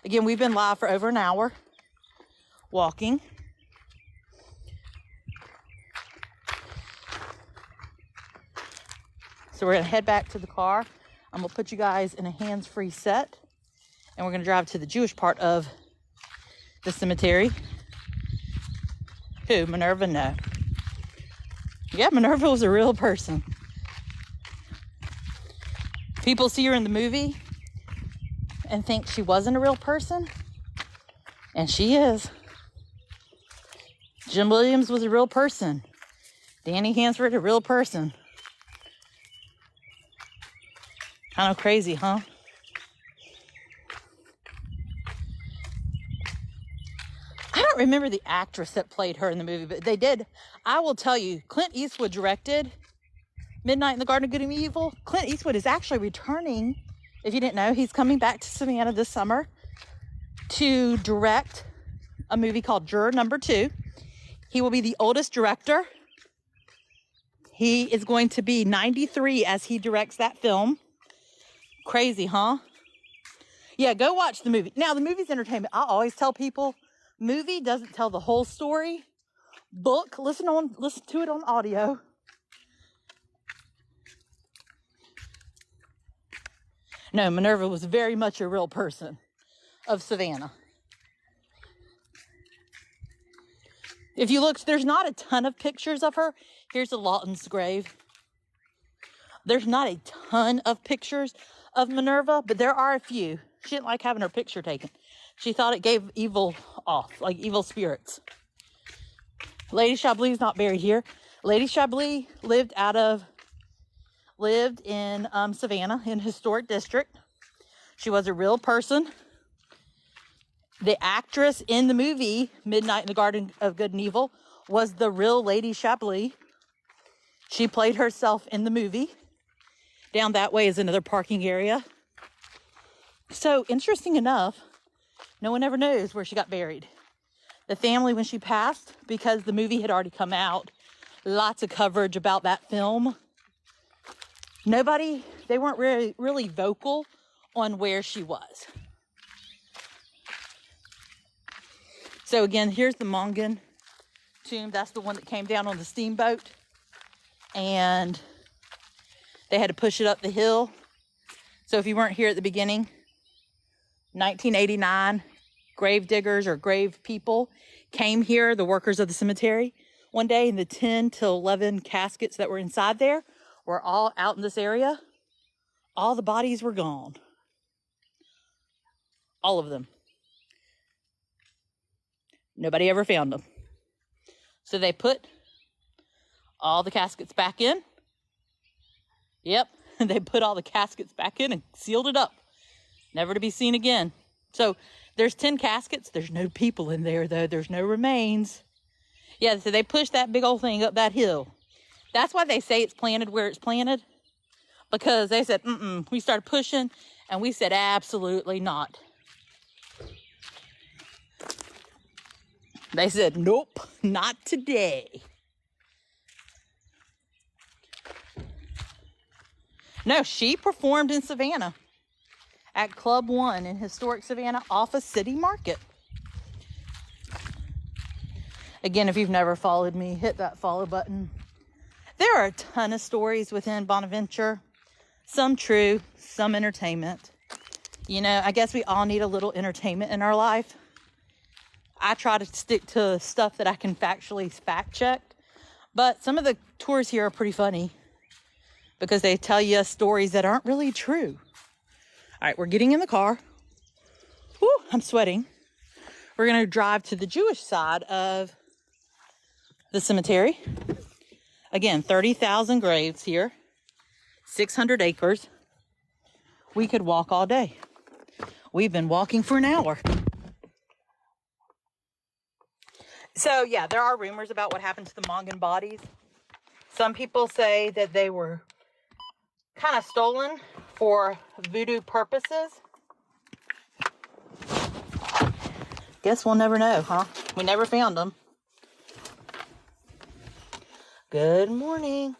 Again, we've been live for over an hour walking. So we're going to head back to the car. I'm going to put you guys in a hands-free set. And we're going to drive to the Jewish part of the cemetery. Who? Minerva? No. Yeah, Minerva was a real person. People see her in the movie and think she wasn't a real person. And she is. Jim Williams was a real person. Danny Hansford, a real person. Kind of crazy, huh? I don't remember the actress that played her in the movie, but they did. I will tell you, Clint Eastwood directed Midnight in the Garden of Good and Evil. Clint Eastwood is actually returning. If you didn't know, he's coming back to Savannah this summer to direct a movie called Juror Number 2. He will be the oldest director. He is going to be 93 as he directs that film. Crazy, huh? Yeah, go watch the movie. Now, the movie's entertainment. I always tell people, movie doesn't tell the whole story. Book, listen to it on audio. No, Minerva was very much a real person of Savannah. If you look, there's not a ton of pictures of her. Here's the Lawton's grave. There's not a ton of pictures of Minerva, but there are a few. She didn't like having her picture taken. She thought it gave evil off, like evil spirits. Lady Chablis not buried here. Lady Chablis lived in Savannah, in Historic District. She was a real person. The actress in the movie, Midnight in the Garden of Good and Evil, was the real Lady Chablis. She played herself in the movie. Down that way is another parking area. So, interesting enough, no one ever knows where she got buried. The family, when she passed, because the movie had already come out, lots of coverage about that film. They weren't really vocal on where she was. So again, here's the Mongan tomb. That's the one that came down on the steamboat. And they had to push it up the hill. So if you weren't here at the beginning, 1989, grave diggers or grave people came here, the workers of the cemetery, one day, and the 10 to 11 caskets that were inside there were all out in this area. All the bodies were gone. All of them. Nobody ever found them. So they put all the caskets back in. Yep, they put all the caskets back in and sealed it up. Never to be seen again. So there's 10 caskets. There's no people in there, though. There's no remains. Yeah, so they pushed that big old thing up that hill. That's why they say it's planted where it's planted. Because they said, we started pushing, and we said, absolutely not. They said, nope, not today. No, she performed in Savannah at Club 1 in historic Savannah off of City Market. Again, if you've never followed me, hit that follow button. There are a ton of stories within Bonaventure. Some true, some entertainment. You know, I guess we all need a little entertainment in our life. I try to stick to stuff that I can factually fact check. But some of the tours here are pretty funny because they tell you stories that aren't really true. All right, we're getting in the car. Whew, I'm sweating. We're going to drive to the Jewish side of the cemetery. Again, 30,000 graves here. 600 acres. We could walk all day. We've been walking for an hour. So, yeah, there are rumors about what happened to the Mongan bodies. Some people say that they were kind of stolen for voodoo purposes. Guess we'll never know, huh? We never found them. Good morning.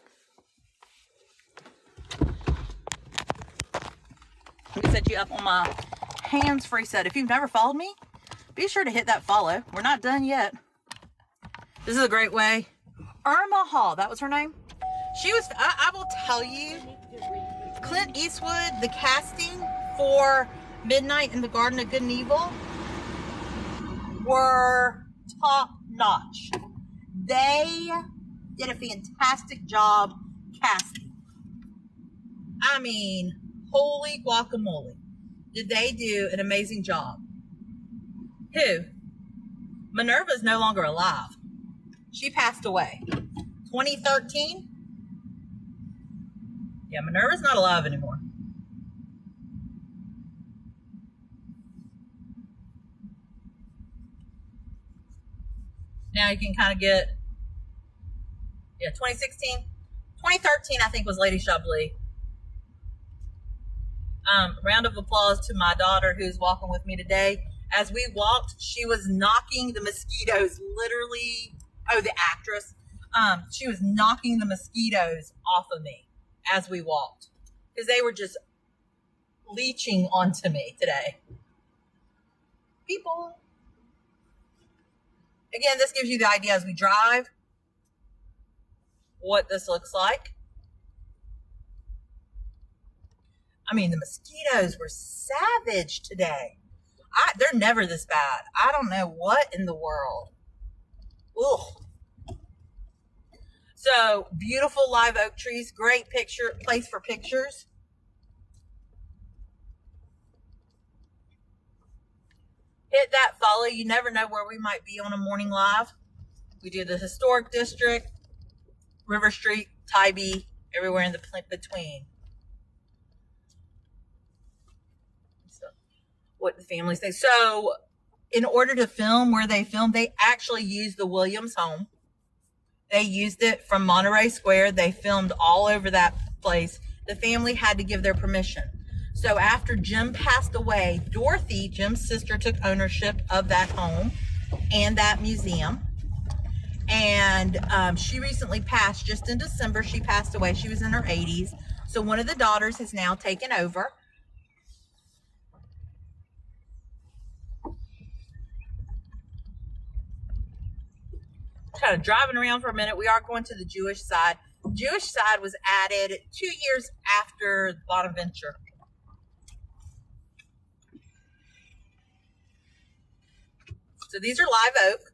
Let me set you up on my hands-free set. If you've never followed me, be sure to hit that follow. We're not done yet. This is a great way. Irma Hall, that was her name. She was, I will tell you, Clint Eastwood, the casting for Midnight in the Garden of Good and Evil were top notch. They did a fantastic job casting. I mean, holy guacamole. Did they do an amazing job? Who? Minerva's no longer alive. She passed away. 2013? Yeah, Minerva's not alive anymore. Now you can kind of get, 2016. 2013, I think, was Lady Chablis. Round of applause to my daughter who's walking with me today. As we walked, she was knocking the mosquitoes literally, the actress, she was knocking the mosquitoes off of me as we walked because they were just leeching onto me today. People. Again, this gives you the idea as we drive what this looks like. I mean, the mosquitoes were savage today. They're never this bad. I don't know what in the world. Ugh. So, beautiful live oak trees. Great place for pictures. Hit that follow. You never know where we might be on a morning live. We do the historic district, River Street, Tybee, everywhere in the between. So, what the families say. So, in order to film where they filmed, they actually used the Williams home. They used it from Monterey Square. They filmed all over that place. The family had to give their permission. So after Jim passed away, Dorothy, Jim's sister, took ownership of that home and that museum. And she recently passed, just in December, she passed away. She was in her 80s. So one of the daughters has now taken over. Kind of driving around for a minute. We are going to the Jewish side. The Jewish side was added 2 years after Bonaventure. So these are live oak.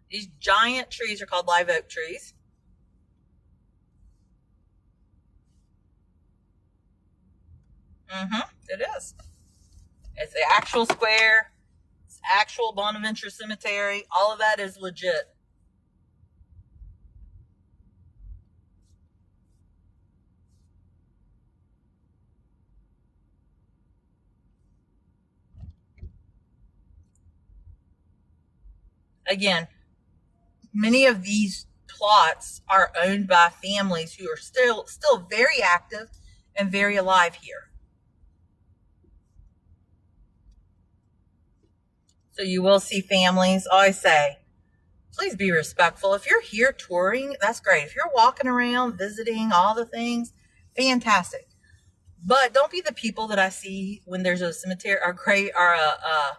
These giant trees are called live oak trees. It is. It's the actual square. It's actual Bonaventure Cemetery. All of that is legit. Again, many of these plots are owned by families who are still very active and very alive here. So you will see families. I say, please be respectful. If you're here touring, that's great. If you're walking around, visiting all the things, fantastic. But don't be the people that I see when there's a cemetery or a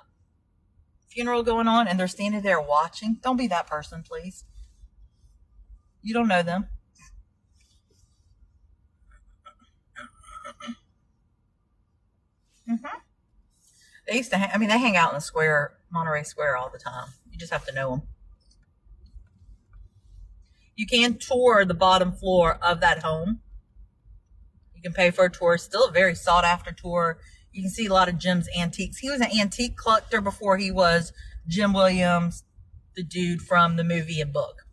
funeral going on and they're standing there watching. Don't be that person, please. You don't know them. They used to they hang out in the square, Monterey Square, all the time. You just have to know them. You can tour the bottom floor of that home. You can pay for a tour. Still a very sought after tour. You can see a lot of Jim's antiques. He was an antique collector before he was Jim Williams, the dude from the movie and book.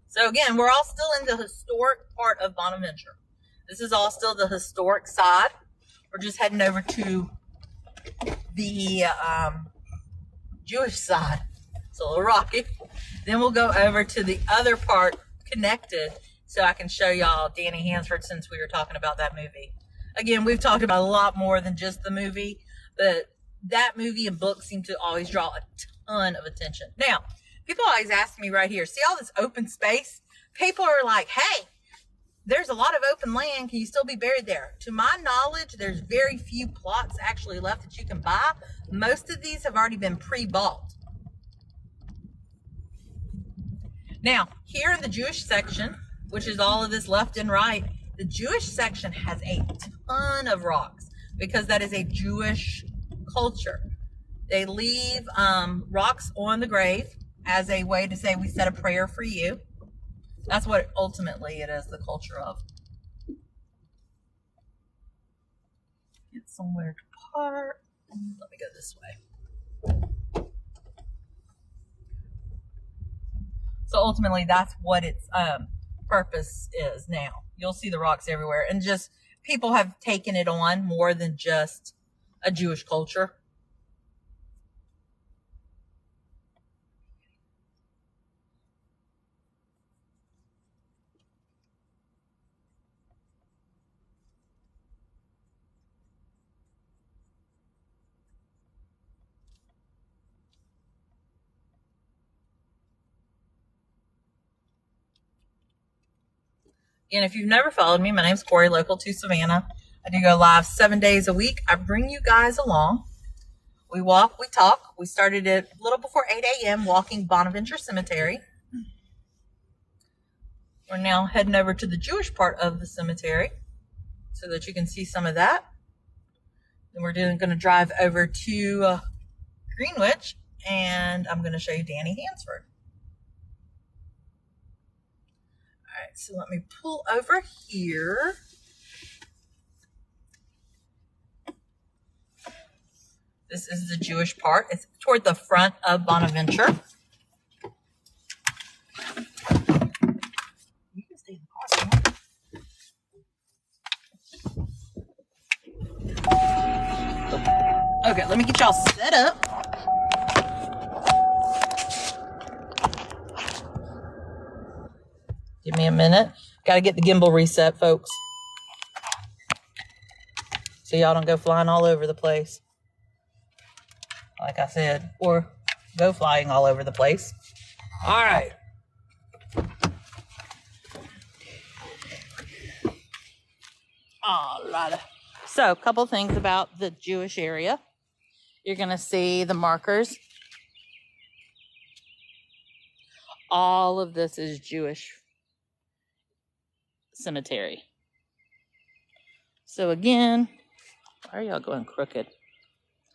So again, we're all still in the historic part of Bonaventure. This is all still the historic side. We're just heading over to the Jewish side. It's a little rocky. Then we'll go over to the other part connected so I can show y'all Danny Hansford since we were talking about that movie. Again, we've talked about a lot more than just the movie, but that movie and book seem to always draw a ton of attention. Now, people always ask me right here, see all this open space? People are like, hey, there's a lot of open land. Can you still be buried there? To my knowledge, there's very few plots actually left that you can buy. Most of these have already been pre-bought. Now, here in the Jewish section, which is all of this left and right, the Jewish section has a ton of rocks because that is a Jewish culture. They leave rocks on the grave as a way to say, we said a prayer for you. That's what ultimately it is, the culture of. Get somewhere to park. Let me go this way. So ultimately, that's what its purpose is now. You'll see the rocks everywhere. And just people have taken it on more than just a Jewish culture. And if you've never followed me, my name's Corey, local to Savannah. I do go live 7 days a week. I bring you guys along. We walk, we talk. We started at a little before 8 a.m. walking Bonaventure Cemetery. We're now heading over to the Jewish part of the cemetery so that you can see some of that. Then we're going to drive over to Greenwich, and I'm going to show you Danny Hansford. All right, so let me pull over here. This is the Jewish part. It's toward the front of Bonaventure. You can stay in the car. Okay, let me get y'all set up. Give me a minute. Got to get the gimbal reset, folks. So y'all don't go flying all over the place. Like I said, or go flying all over the place. All right. All right. So a couple things about the Jewish area. You're going to see the markers. All of this is Jewish cemetery. So again, why are y'all going crooked?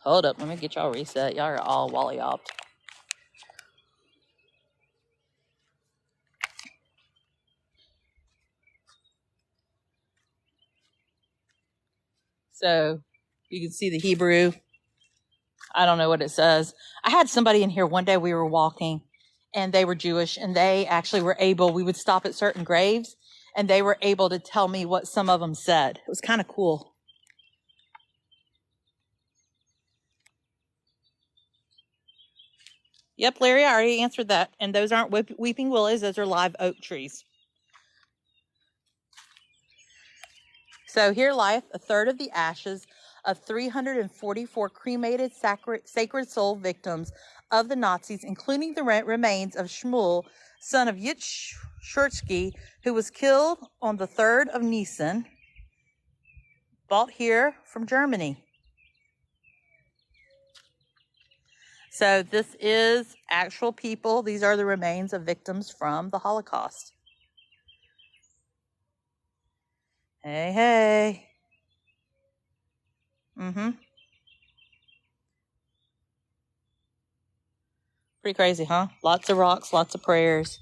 Hold up, let me get y'all reset. Y'all are all wally-opped. So you can see the Hebrew. I don't know what it says. I had somebody in here one day, we were walking, and they were Jewish, and they actually were able, we would stop at certain graves, and they were able to tell me what some of them said. It was kind of cool. Yep, Larry, I already answered that. And those aren't weeping willows. Those are live oak trees. So here lieth a third of the ashes of 344 cremated sacred soul victims of the Nazis, including the remains of Shmuel, son of Yitzhak, who was killed on the 3rd of Nisan, brought here from Germany. So this is actual people. These are the remains of victims from the Holocaust. Hey, hey. Pretty crazy, huh? Lots of rocks, lots of prayers.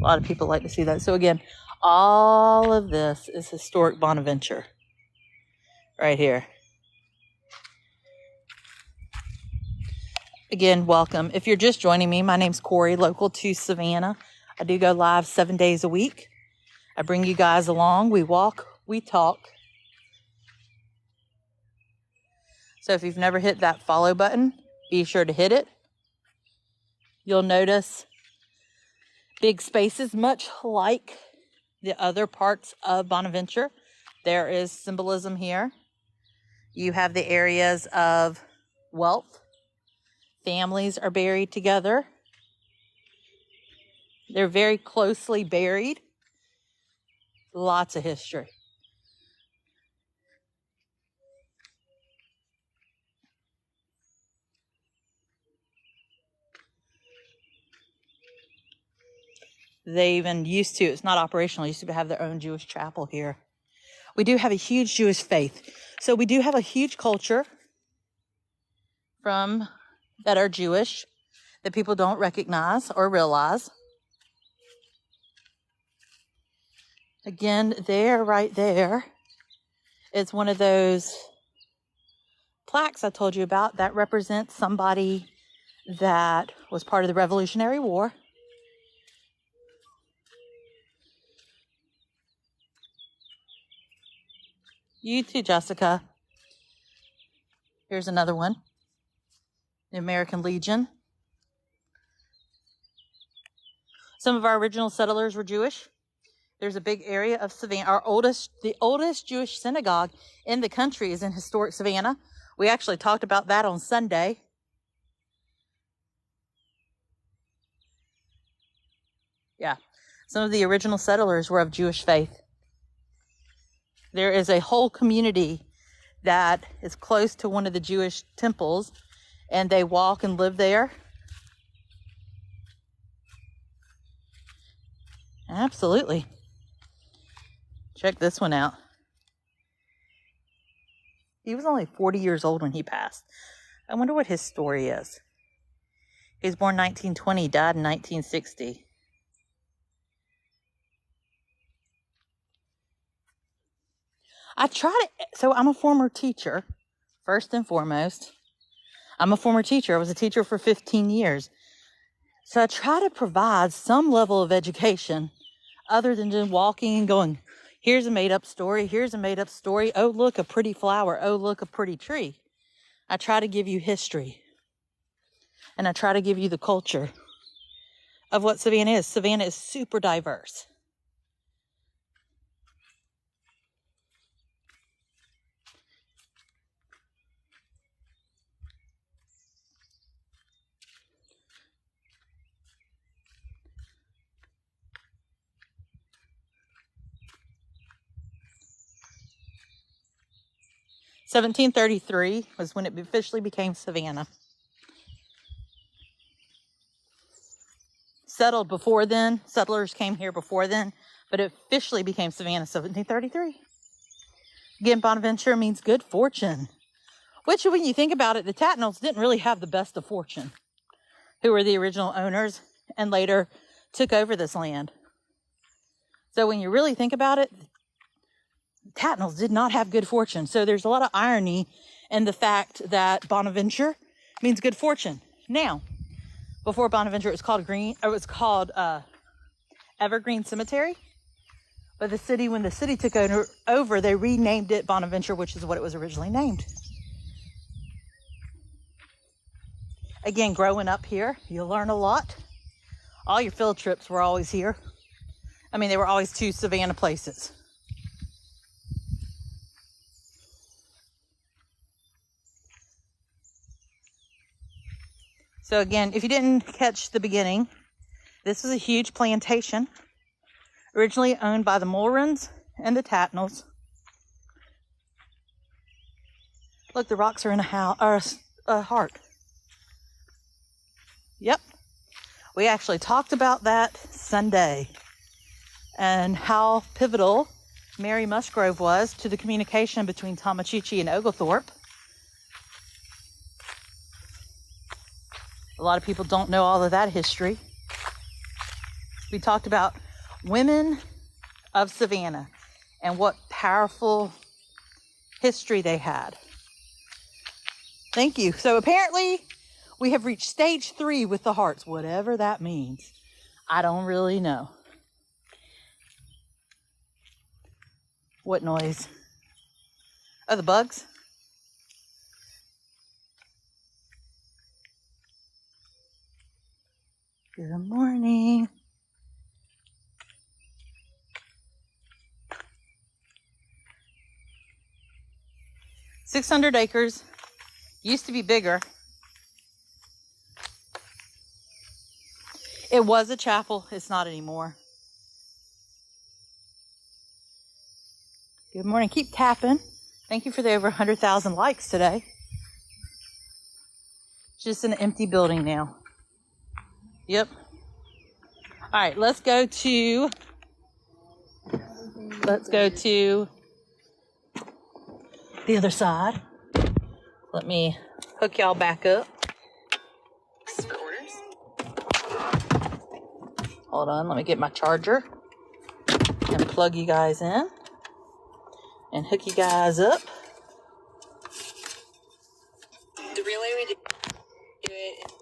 A lot of people like to see that. So again, all of this is historic Bonaventure right here. Again, welcome. If you're just joining me, my name's Corey, local to Savannah. I do go live 7 days a week. I bring you guys along. We walk, we talk. So if you've never hit that follow button, be sure to hit it. You'll notice big spaces, much like the other parts of Bonaventure. There is symbolism here. You have the areas of wealth. Families are buried together. They're very closely buried. Lots of history. They even used to, it's not operational, used to have their own Jewish chapel here. We do have a huge Jewish faith. So we do have a huge culture that are Jewish that people don't recognize or realize. Again, right there is one of those plaques I told you about that represents somebody that was part of the Revolutionary War. You too, Jessica. Here's another one. The American Legion. Some of our original settlers were Jewish. There's a big area of Savannah. The oldest Jewish synagogue in the country is in historic Savannah. We actually talked about that on Sunday. Yeah. Some of the original settlers were of Jewish faith. There is a whole community that is close to one of the Jewish temples, and they walk and live there. Absolutely. Check this one out. He was only 40 years old when he passed. I wonder what his story is. He was born 1920, died in 1960. So I'm a former teacher, first and foremost. I'm a former teacher. I was a teacher for 15 years. So I try to provide some level of education other than just walking and going, here's a made up story. Here's a made up story. Oh, look, a pretty flower. Oh, look, a pretty tree. I try to give you history. And I try to give you the culture of what Savannah is. Savannah is super diverse. (1733) was when it officially became Savannah. Settled before then. Settlers came here before then, but it officially became Savannah 1733. Again, Bonaventure means good fortune, which when you think about it, the Tatnalls didn't really have the best of fortune, who were the original owners and later took over this land. So when you really think about it, Tatnalls did not have good fortune. So there's a lot of irony in the fact that Bonaventure means good fortune. Now, before Bonaventure, it was called Evergreen Cemetery. But when the city took over, they renamed it Bonaventure, which is what it was originally named. Again, growing up here, you'll learn a lot. All your field trips were always here. They were always to Savannah places. So again, if you didn't catch the beginning, this is a huge plantation, originally owned by the Mulrons and the Tatnalls. Look, the rocks are in a heart. Yep. We actually talked about that Sunday and how pivotal Mary Musgrove was to the communication between Tomochichi and Oglethorpe. A lot of people don't know all of that history. We talked about women of Savannah and what powerful history they had. Thank you. So apparently we have reached stage 3 with the hearts, whatever that means. I don't really know. What noise? Oh, the bugs? Good morning. (600 acres. Used to be bigger. It was a chapel. It's not anymore. Good morning. Keep tapping. Thank you for the over 100,000 likes today. Just an empty building now. Yep. All right, let's go to the other side. Let me hook y'all back up. Hold on, let me get my charger and plug you guys in and hook you guys up. The real way we do it.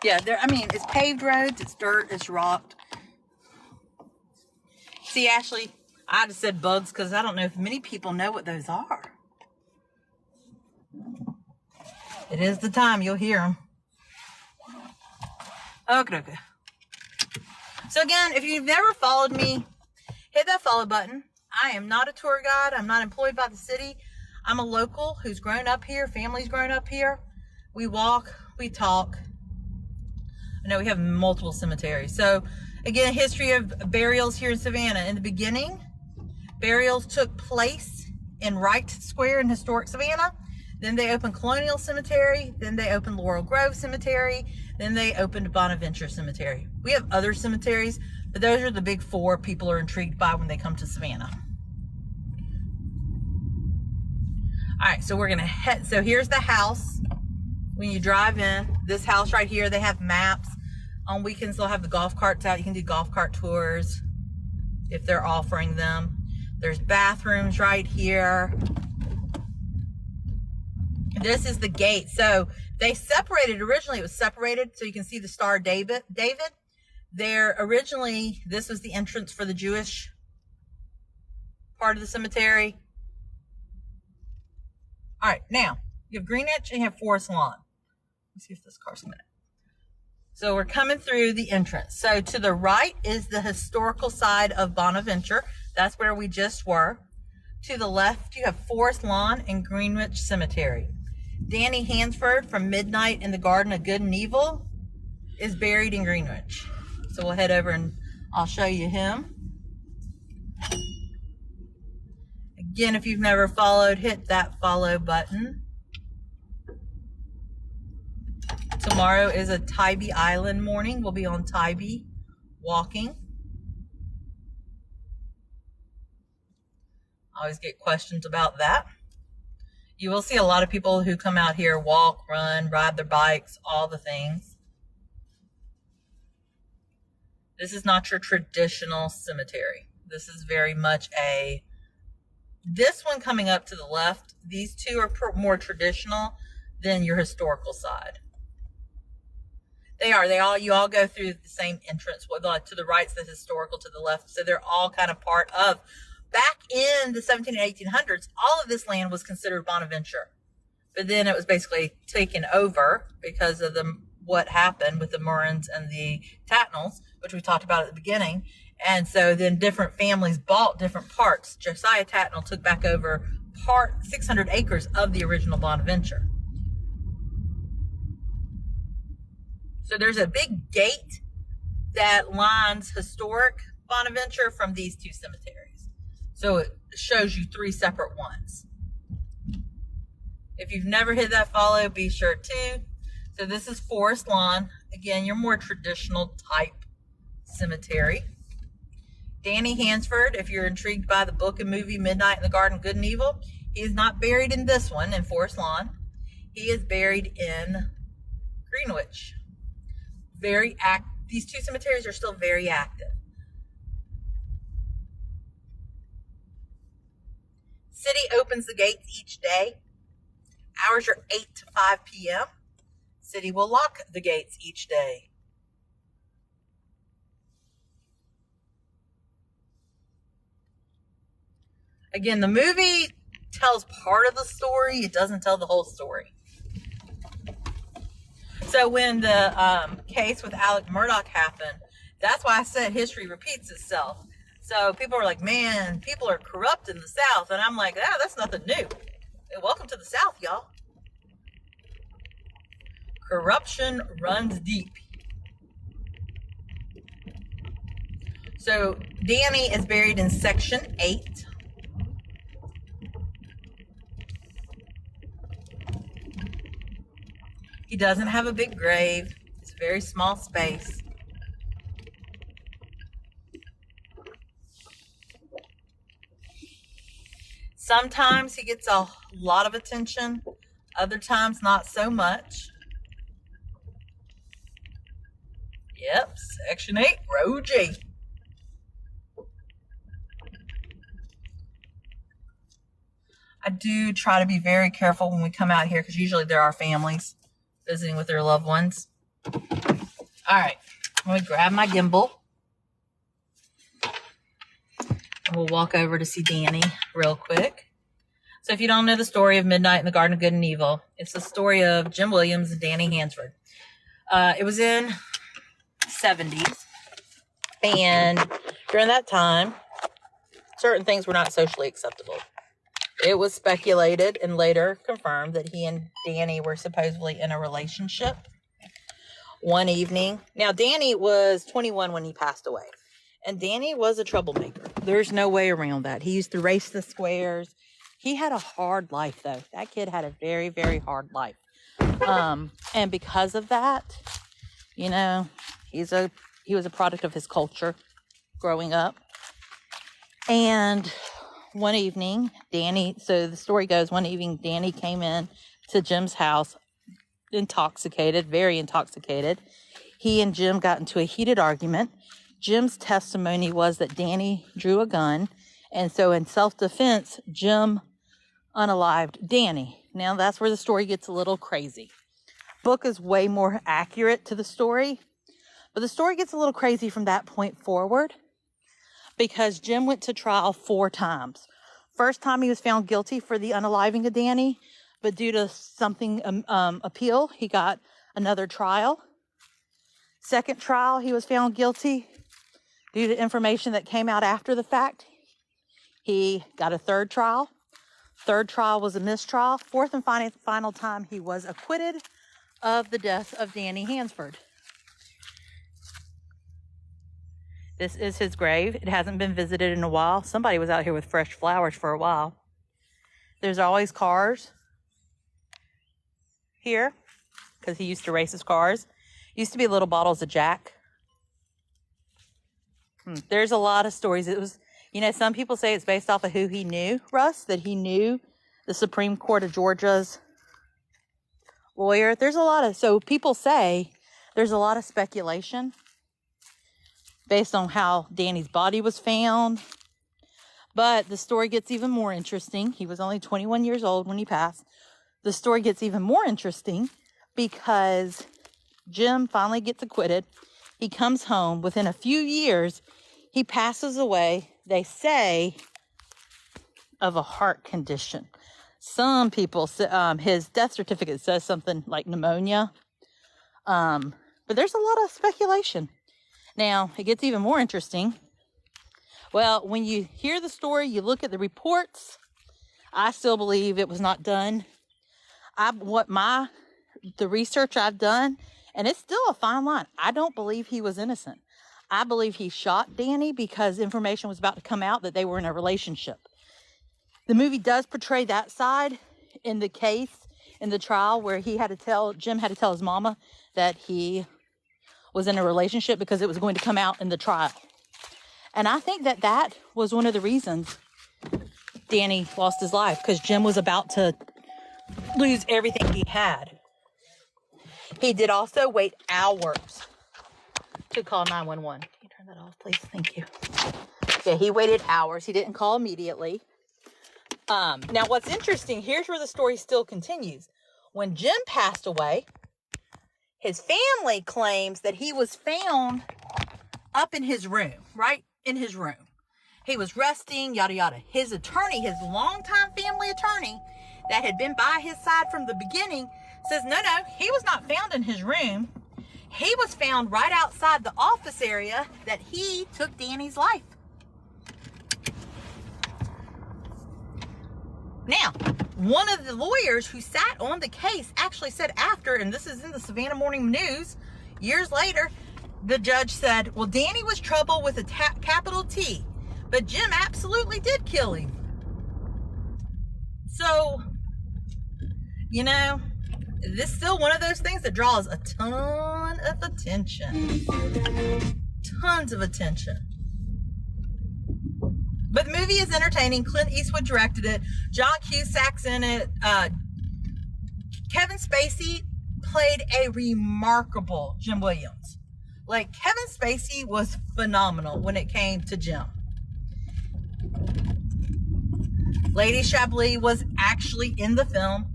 Yeah, it's paved roads, it's dirt, it's rocked. See, Ashley, I just said bugs because I don't know if many people know what those are. It is the time, you'll hear them. Okay. So again, if you've never followed me, hit that follow button. I am not a tour guide. I'm not employed by the city. I'm a local who's grown up here. Family's grown up here. We walk, we talk. I know we have multiple cemeteries. So again, history of burials here in Savannah. In the beginning, burials took place in Wright Square in historic Savannah. Then they opened Colonial Cemetery. Then they opened Laurel Grove Cemetery. Then they opened Bonaventure Cemetery. We have other cemeteries, but those are the big four people are intrigued by when they come to Savannah. All right, so we're gonna head, so here's the house. When you drive in, this house right here, they have maps. On weekends, they'll have the golf carts out. You can do golf cart tours if they're offering them. There's bathrooms right here. This is the gate. So they separated, originally it was separated so you can see the Star David. There originally, this was the entrance for the Jewish part of the cemetery. All right, now you have Greenwich and you have Forest Lawn. Let's see if this car's coming in. So we're coming through the entrance. So to the right is the historical side of Bonaventure. That's where we just were. To the left, you have Forest Lawn and Greenwich Cemetery. Danny Hansford from Midnight in the Garden of Good and Evil is buried in Greenwich. So we'll head over and I'll show you him. Again, if you've never followed, hit that follow button. Tomorrow is a Tybee Island morning. We'll be on Tybee walking. I always get questions about that. You will see a lot of people who come out here, walk, run, ride their bikes, all the things. This is not your traditional cemetery. This is very much this one coming up to the left, these two are more traditional than your historical side. You all go through the same entrance. To the right's the historical, to the left. So they're all kind of part of. Back in the 1700s and 1800s, all of this land was considered Bonaventure. But then it was basically taken over because of what happened with the Murrans and the Tatnalls, which we talked about at the beginning. And so then different families bought different parts. Josiah Tatnall took back over 600 acres of the original Bonaventure. So there's a big gate that lines historic Bonaventure from these two cemeteries. So it shows you three separate ones. If you've never hit that follow, be sure to. So this is Forest Lawn. Again, your more traditional type cemetery. Danny Hansford, if you're intrigued by the book and movie Midnight in the Garden of Good and Evil, he is not buried in this one, in Forest Lawn. He is buried in Greenwich. These two cemeteries are still very active. City opens the gates each day. Hours are 8 to 5 p.m. City will lock the gates each day. Again, the movie tells part of the story. It doesn't tell the whole story. So when the case with Alec Murdaugh happened, that's why I said history repeats itself. So people are like, man, people are corrupt in the South. And I'm like, that's nothing new. Welcome to the South, y'all. Corruption runs deep. So Danny is buried in Section 8. He doesn't have a big grave. It's a very small space. Sometimes he gets a lot of attention, other times not so much. Yep, Section 8, Row G. I do try to be very careful when we come out here because usually there are families visiting with their loved ones. All right, let me grab my gimbal. We'll walk over to see Danny real quick. So if you don't know the story of Midnight in the Garden of Good and Evil, it's the story of Jim Williams and Danny Hansford. It was in the 70s. And during that time, certain things were not socially acceptable. It was speculated and later confirmed that he and Danny were supposedly in a relationship. One evening, now Danny was 21 when he passed away. And Danny was a troublemaker. There's no way around that. He used to race the squares. He had a hard life, though. That kid had a very, very hard life. And because of that, you know, he was a product of his culture growing up. And one evening, so the story goes, one evening, Danny came in to Jim's house intoxicated, very intoxicated. He and Jim got into a heated argument. Jim's testimony was that Danny drew a gun, and so in self-defense, Jim unalived Danny. Now, that's where the story gets a little crazy. Book is way more accurate to the story, but the story gets a little crazy from that point forward because Jim went to trial 4 times. First time he was found guilty for the unaliving of Danny, but due to something appeal, he got another trial. Second trial, he was found guilty. Due to information that came out after the fact, he got a third trial. Third trial was a mistrial. Fourth and final time, he was acquitted of the death of Danny Hansford. This is his grave. It hasn't been visited in a while. Somebody was out here with fresh flowers for a while. There's always cars here because he used to race his cars. Used to be little bottles of Jack. There's a lot of stories. It was, you know, some people say it's based off of who he knew, Russ, that he knew the Supreme Court of Georgia's lawyer. So people say there's a lot of speculation based on how Danny's body was found. But the story gets even more interesting. He was only 21 years old when he passed. The story gets even more interesting because Jim finally gets acquitted. He comes home. Within a few years, he passes away, they say, of a heart condition. Some people say his death certificate says something like pneumonia. But there's a lot of speculation. Now, it gets even more interesting. Well, when you hear the story, you look at the reports, I still believe it was not done. The research I've done, and it's still a fine line. I don't believe he was innocent. I believe he shot Danny because information was about to come out that they were in a relationship. The movie does portray that side in the case, in the trial, where Jim had to tell his mama that he was in a relationship because it was going to come out in the trial. And I think that was one of the reasons Danny lost his life, because Jim was about to lose everything he had. He did also wait hours to call 911. Can you turn that off, please? Thank you. Yeah, he waited hours. He didn't call immediately. Now, what's interesting, here's where the story still continues. When Jim passed away, his family claims that he was found up in his room, right in his room. He was resting, yada, yada. His attorney, his longtime family attorney that had been by his side from the beginning, says, no, he was not found in his room. He was found right outside the office area that he took Danny's life. Now, one of the lawyers who sat on the case actually said after, and this is in the Savannah Morning News, years later, the judge said, well, Danny was trouble with a capital T, but Jim absolutely did kill him. So, you know, this is still one of those things that draws a ton of attention. Tons of attention. But the movie is entertaining. Clint Eastwood directed it. John Cusack's in it. Kevin Spacey played a remarkable Jim Williams. Like, Kevin Spacey was phenomenal when it came to Jim. Lady Chablis was actually in the film.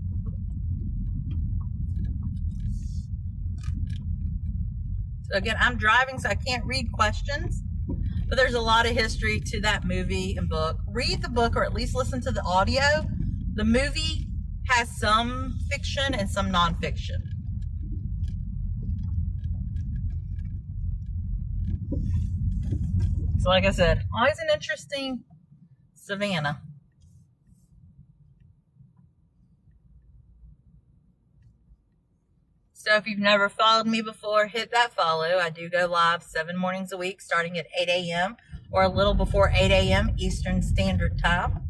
So again, I'm driving, so I can't read questions. But there's a lot of history to that movie and book. Read the book or at least listen to the audio. The movie has some fiction and some nonfiction. So like I said, always an interesting Savannah. So if you've never followed me before, hit that follow. I do go live 7 mornings a week starting at 8 a.m. or a little before 8 a.m. Eastern Standard Time.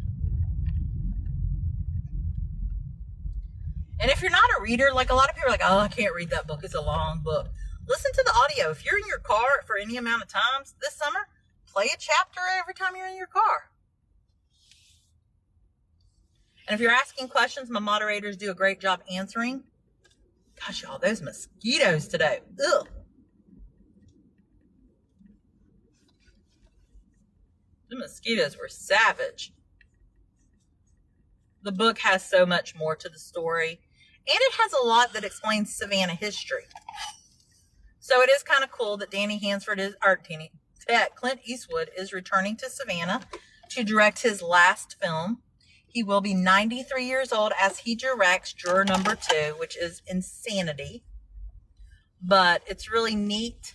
And if you're not a reader, like a lot of people are like, oh, I can't read that book. It's a long book. Listen to the audio. If you're in your car for any amount of times this summer, play a chapter every time you're in your car. And if you're asking questions, my moderators do a great job answering. Gosh, y'all, those mosquitoes today. Ugh. The mosquitoes were savage. The book has so much more to the story. And it has a lot that explains Savannah history. So it is kind of cool that Clint Eastwood is returning to Savannah to direct his last film. He will be 93 years old as he directs Juror Number 2, which is insanity. But it's really neat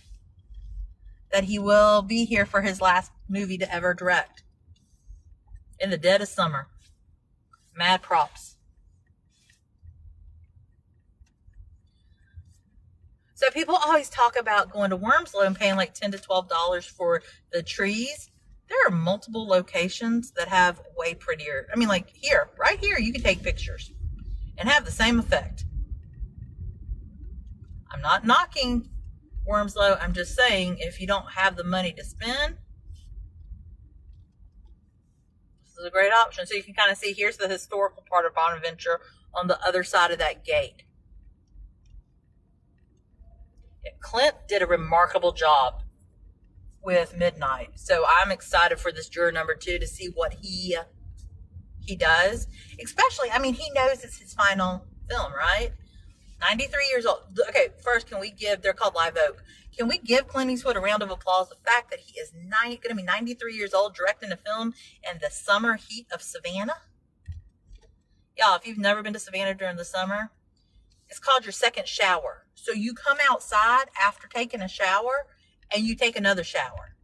that he will be here for his last movie to ever direct. In the dead of summer. Mad props. So people always talk about going to Wormslow and paying like $10 to $12 for the trees. There are multiple locations that have way prettier. I mean, like here, right here, you can take pictures and have the same effect. I'm not knocking Wormslow. I'm just saying if you don't have the money to spend, this is a great option. So you can kind of see, here's the historical part of Bonaventure on the other side of that gate. Yeah, Clint did a remarkable job with Midnight. So I'm excited for this Juror Number 2 to see what he does. Especially, I mean, he knows it's his final film, right? 93 years old. Okay, first, can we give, they're called Live Oak. Can we give Clint Eastwood a round of applause? The fact that he is going to be 93 years old directing a film in the summer heat of Savannah. Y'all, if you've never been to Savannah during the summer, it's called your second shower. So you come outside after taking a shower and you take another shower.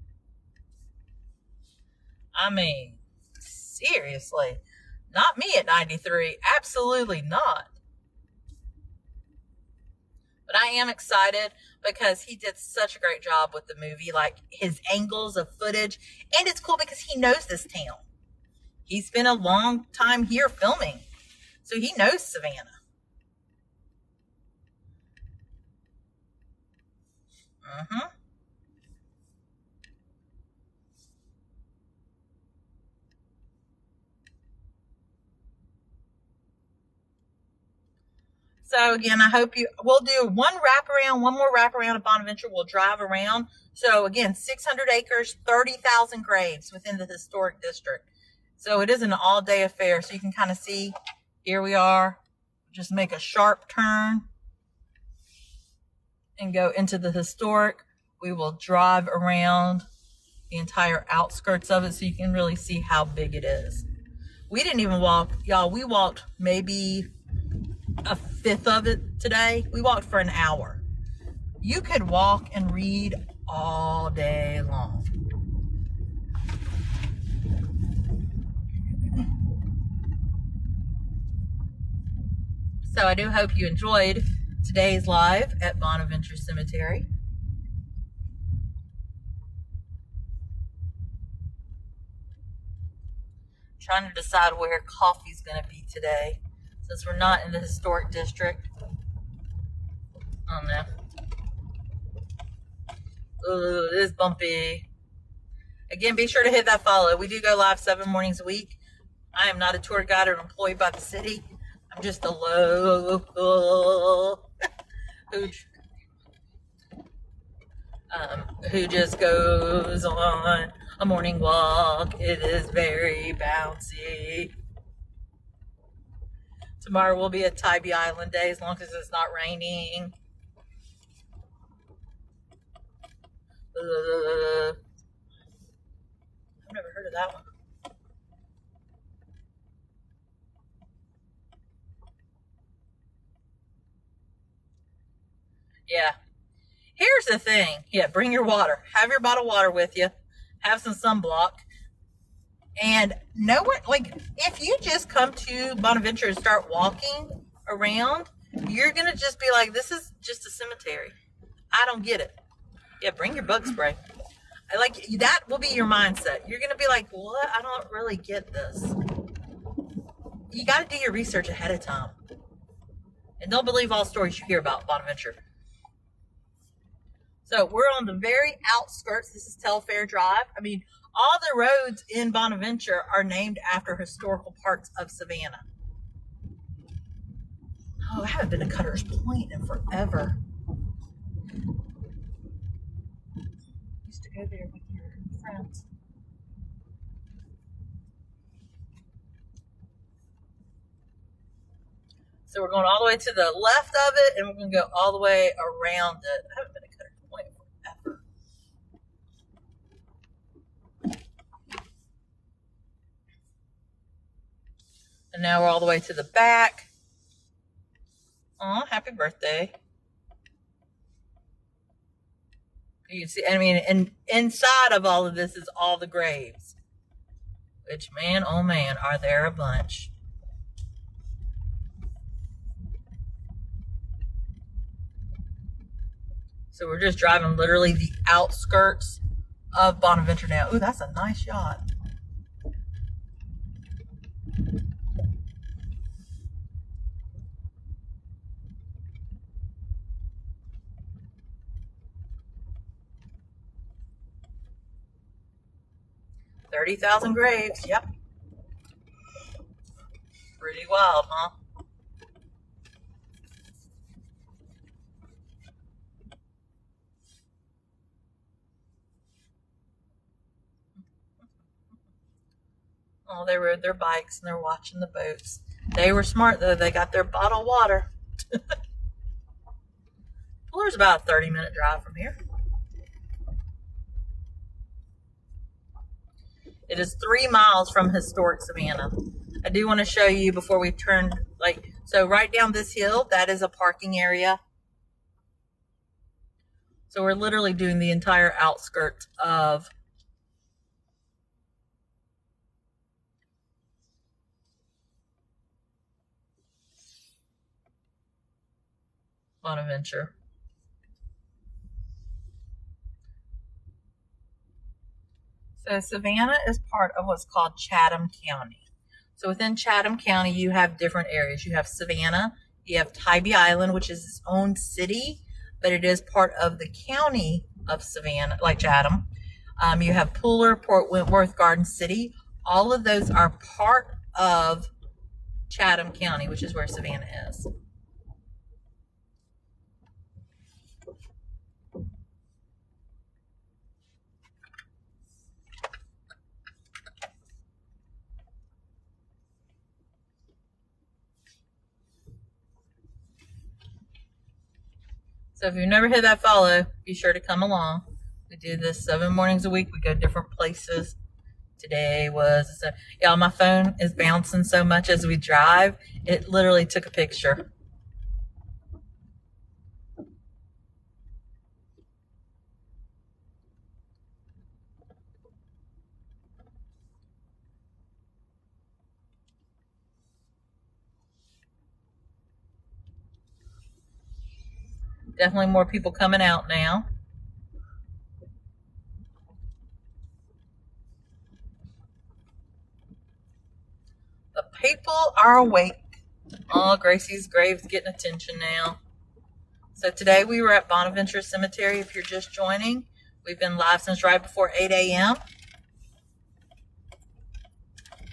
I mean, seriously. Not me at 93. Absolutely not. But I am excited because he did such a great job with the movie. Like, his angles of footage. And it's cool because he knows this town. He spent a long time here filming. So he knows Savannah. Mm-hmm. So again, I hope we'll do one more wraparound of Bonaventure. We'll drive around. So again, 600 acres, 30,000 graves within the historic district. So it is an all-day affair. So you can kind of see, here we are. Just make a sharp turn and go into the historic. We will drive around the entire outskirts of it so you can really see how big it is. We didn't even walk, y'all. We walked maybe a fifth of it today. We walked for an hour. You could walk and read all day long. So I do hope you enjoyed today's live at Bonaventure Cemetery. I'm trying to decide where coffee's going to be today, since we're not in the historic district. don't know. Ooh, it is bumpy. Again, be sure to hit that follow. We do go live 7 mornings a week. I am not a tour guide or employed by the city. I'm just a local who just goes on a morning walk. It is very bouncy. Tomorrow will be a Tybee Island day as long as it's not raining. I've never heard of that one. Yeah. Here's the thing. Yeah, bring your water. Have your bottle of water with you. Have some sunblock. And know what, like, if you just come to Bonaventure and start walking around, you're going to just be like, this is just a cemetery. I don't get it. Yeah, bring your bug spray. Like, that will be your mindset. You're going to be like, what? I don't really get this. You got to do your research ahead of time. And don't believe all stories you hear about Bonaventure. So we're on the very outskirts. This is Telfair Drive. I mean, all the roads in Bonaventure are named after historical parts of Savannah. Oh, I haven't been to Cutter's Point in forever. Used to go there with your friends. So we're going all the way to the left of it, and we're going to go all the way around it. I haven't been to Cutter's Point forever. And now we're all the way to the back. Oh, happy birthday. You can see, I mean, and inside of all of this is all the graves. Which, man, oh man, are there a bunch. So we're just driving literally the outskirts of Bonaventure now. Ooh, that's a nice shot. $30,000 graves. Yep. Pretty wild, huh? Oh, they rode their bikes and they're watching the boats. They were smart though. They got their bottle of water. Fuller's about a 30-minute drive from here. It is 3 miles from historic Savannah. I do want to show you before we turn, so right down this hill, that is a parking area. So we're literally doing the entire outskirts of Bonaventure. So Savannah is part of what's called Chatham County. So within Chatham County, you have different areas. You have Savannah, you have Tybee Island, which is its own city, but it is part of the county of Savannah, like Chatham. You have Pooler, Port Wentworth, Garden City. All of those are part of Chatham County, which is where Savannah is. So if you've never hit that follow, be sure to come along. We do this 7 mornings a week. We go different places. Today was, y'all, my phone is bouncing so much as we drive. It literally took a picture. Definitely more people coming out now. The people are awake. Oh, Gracie's grave's getting attention now. So today we were at Bonaventure Cemetery. If you're just joining, we've been live since right before 8 a.m.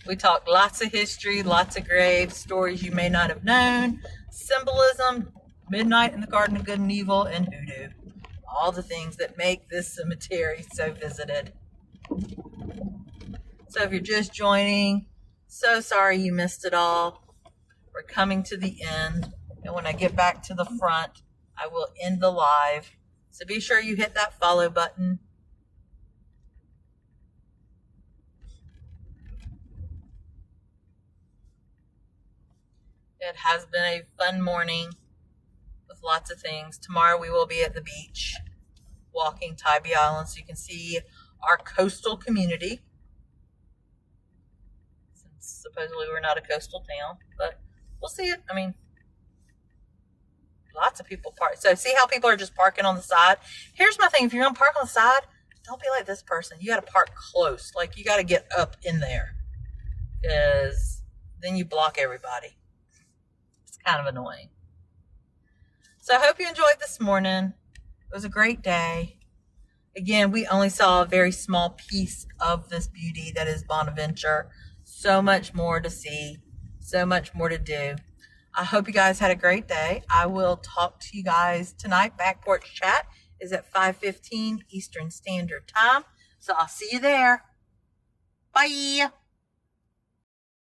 We talked lots of history, lots of graves, stories you may not have known, symbolism, midnight in the Garden of Good and Evil, and hoodoo. All the things that make this cemetery so visited. So if you're just joining, so sorry you missed it all. We're coming to the end. And when I get back to the front, I will end the live. So be sure you hit that follow button. It has been a fun morning with lots of things. Tomorrow we will be at the beach walking Tybee Island so you can see our coastal community. Since supposedly we're not a coastal town, but we'll see it. I mean, lots of people park. So see how people are just parking on the side? Here's my thing. If you're going to park on the side, don't be like this person. You got to park close. Like you got to get up in there because then you block everybody. It's kind of annoying. So I hope you enjoyed this morning. It was a great day. Again, we only saw a very small piece of this beauty that is Bonaventure. So much more to see. So much more to do. I hope you guys had a great day. I will talk to you guys tonight. Back Porch Chat is at 5:15 Eastern Standard Time. So I'll see you there. Bye.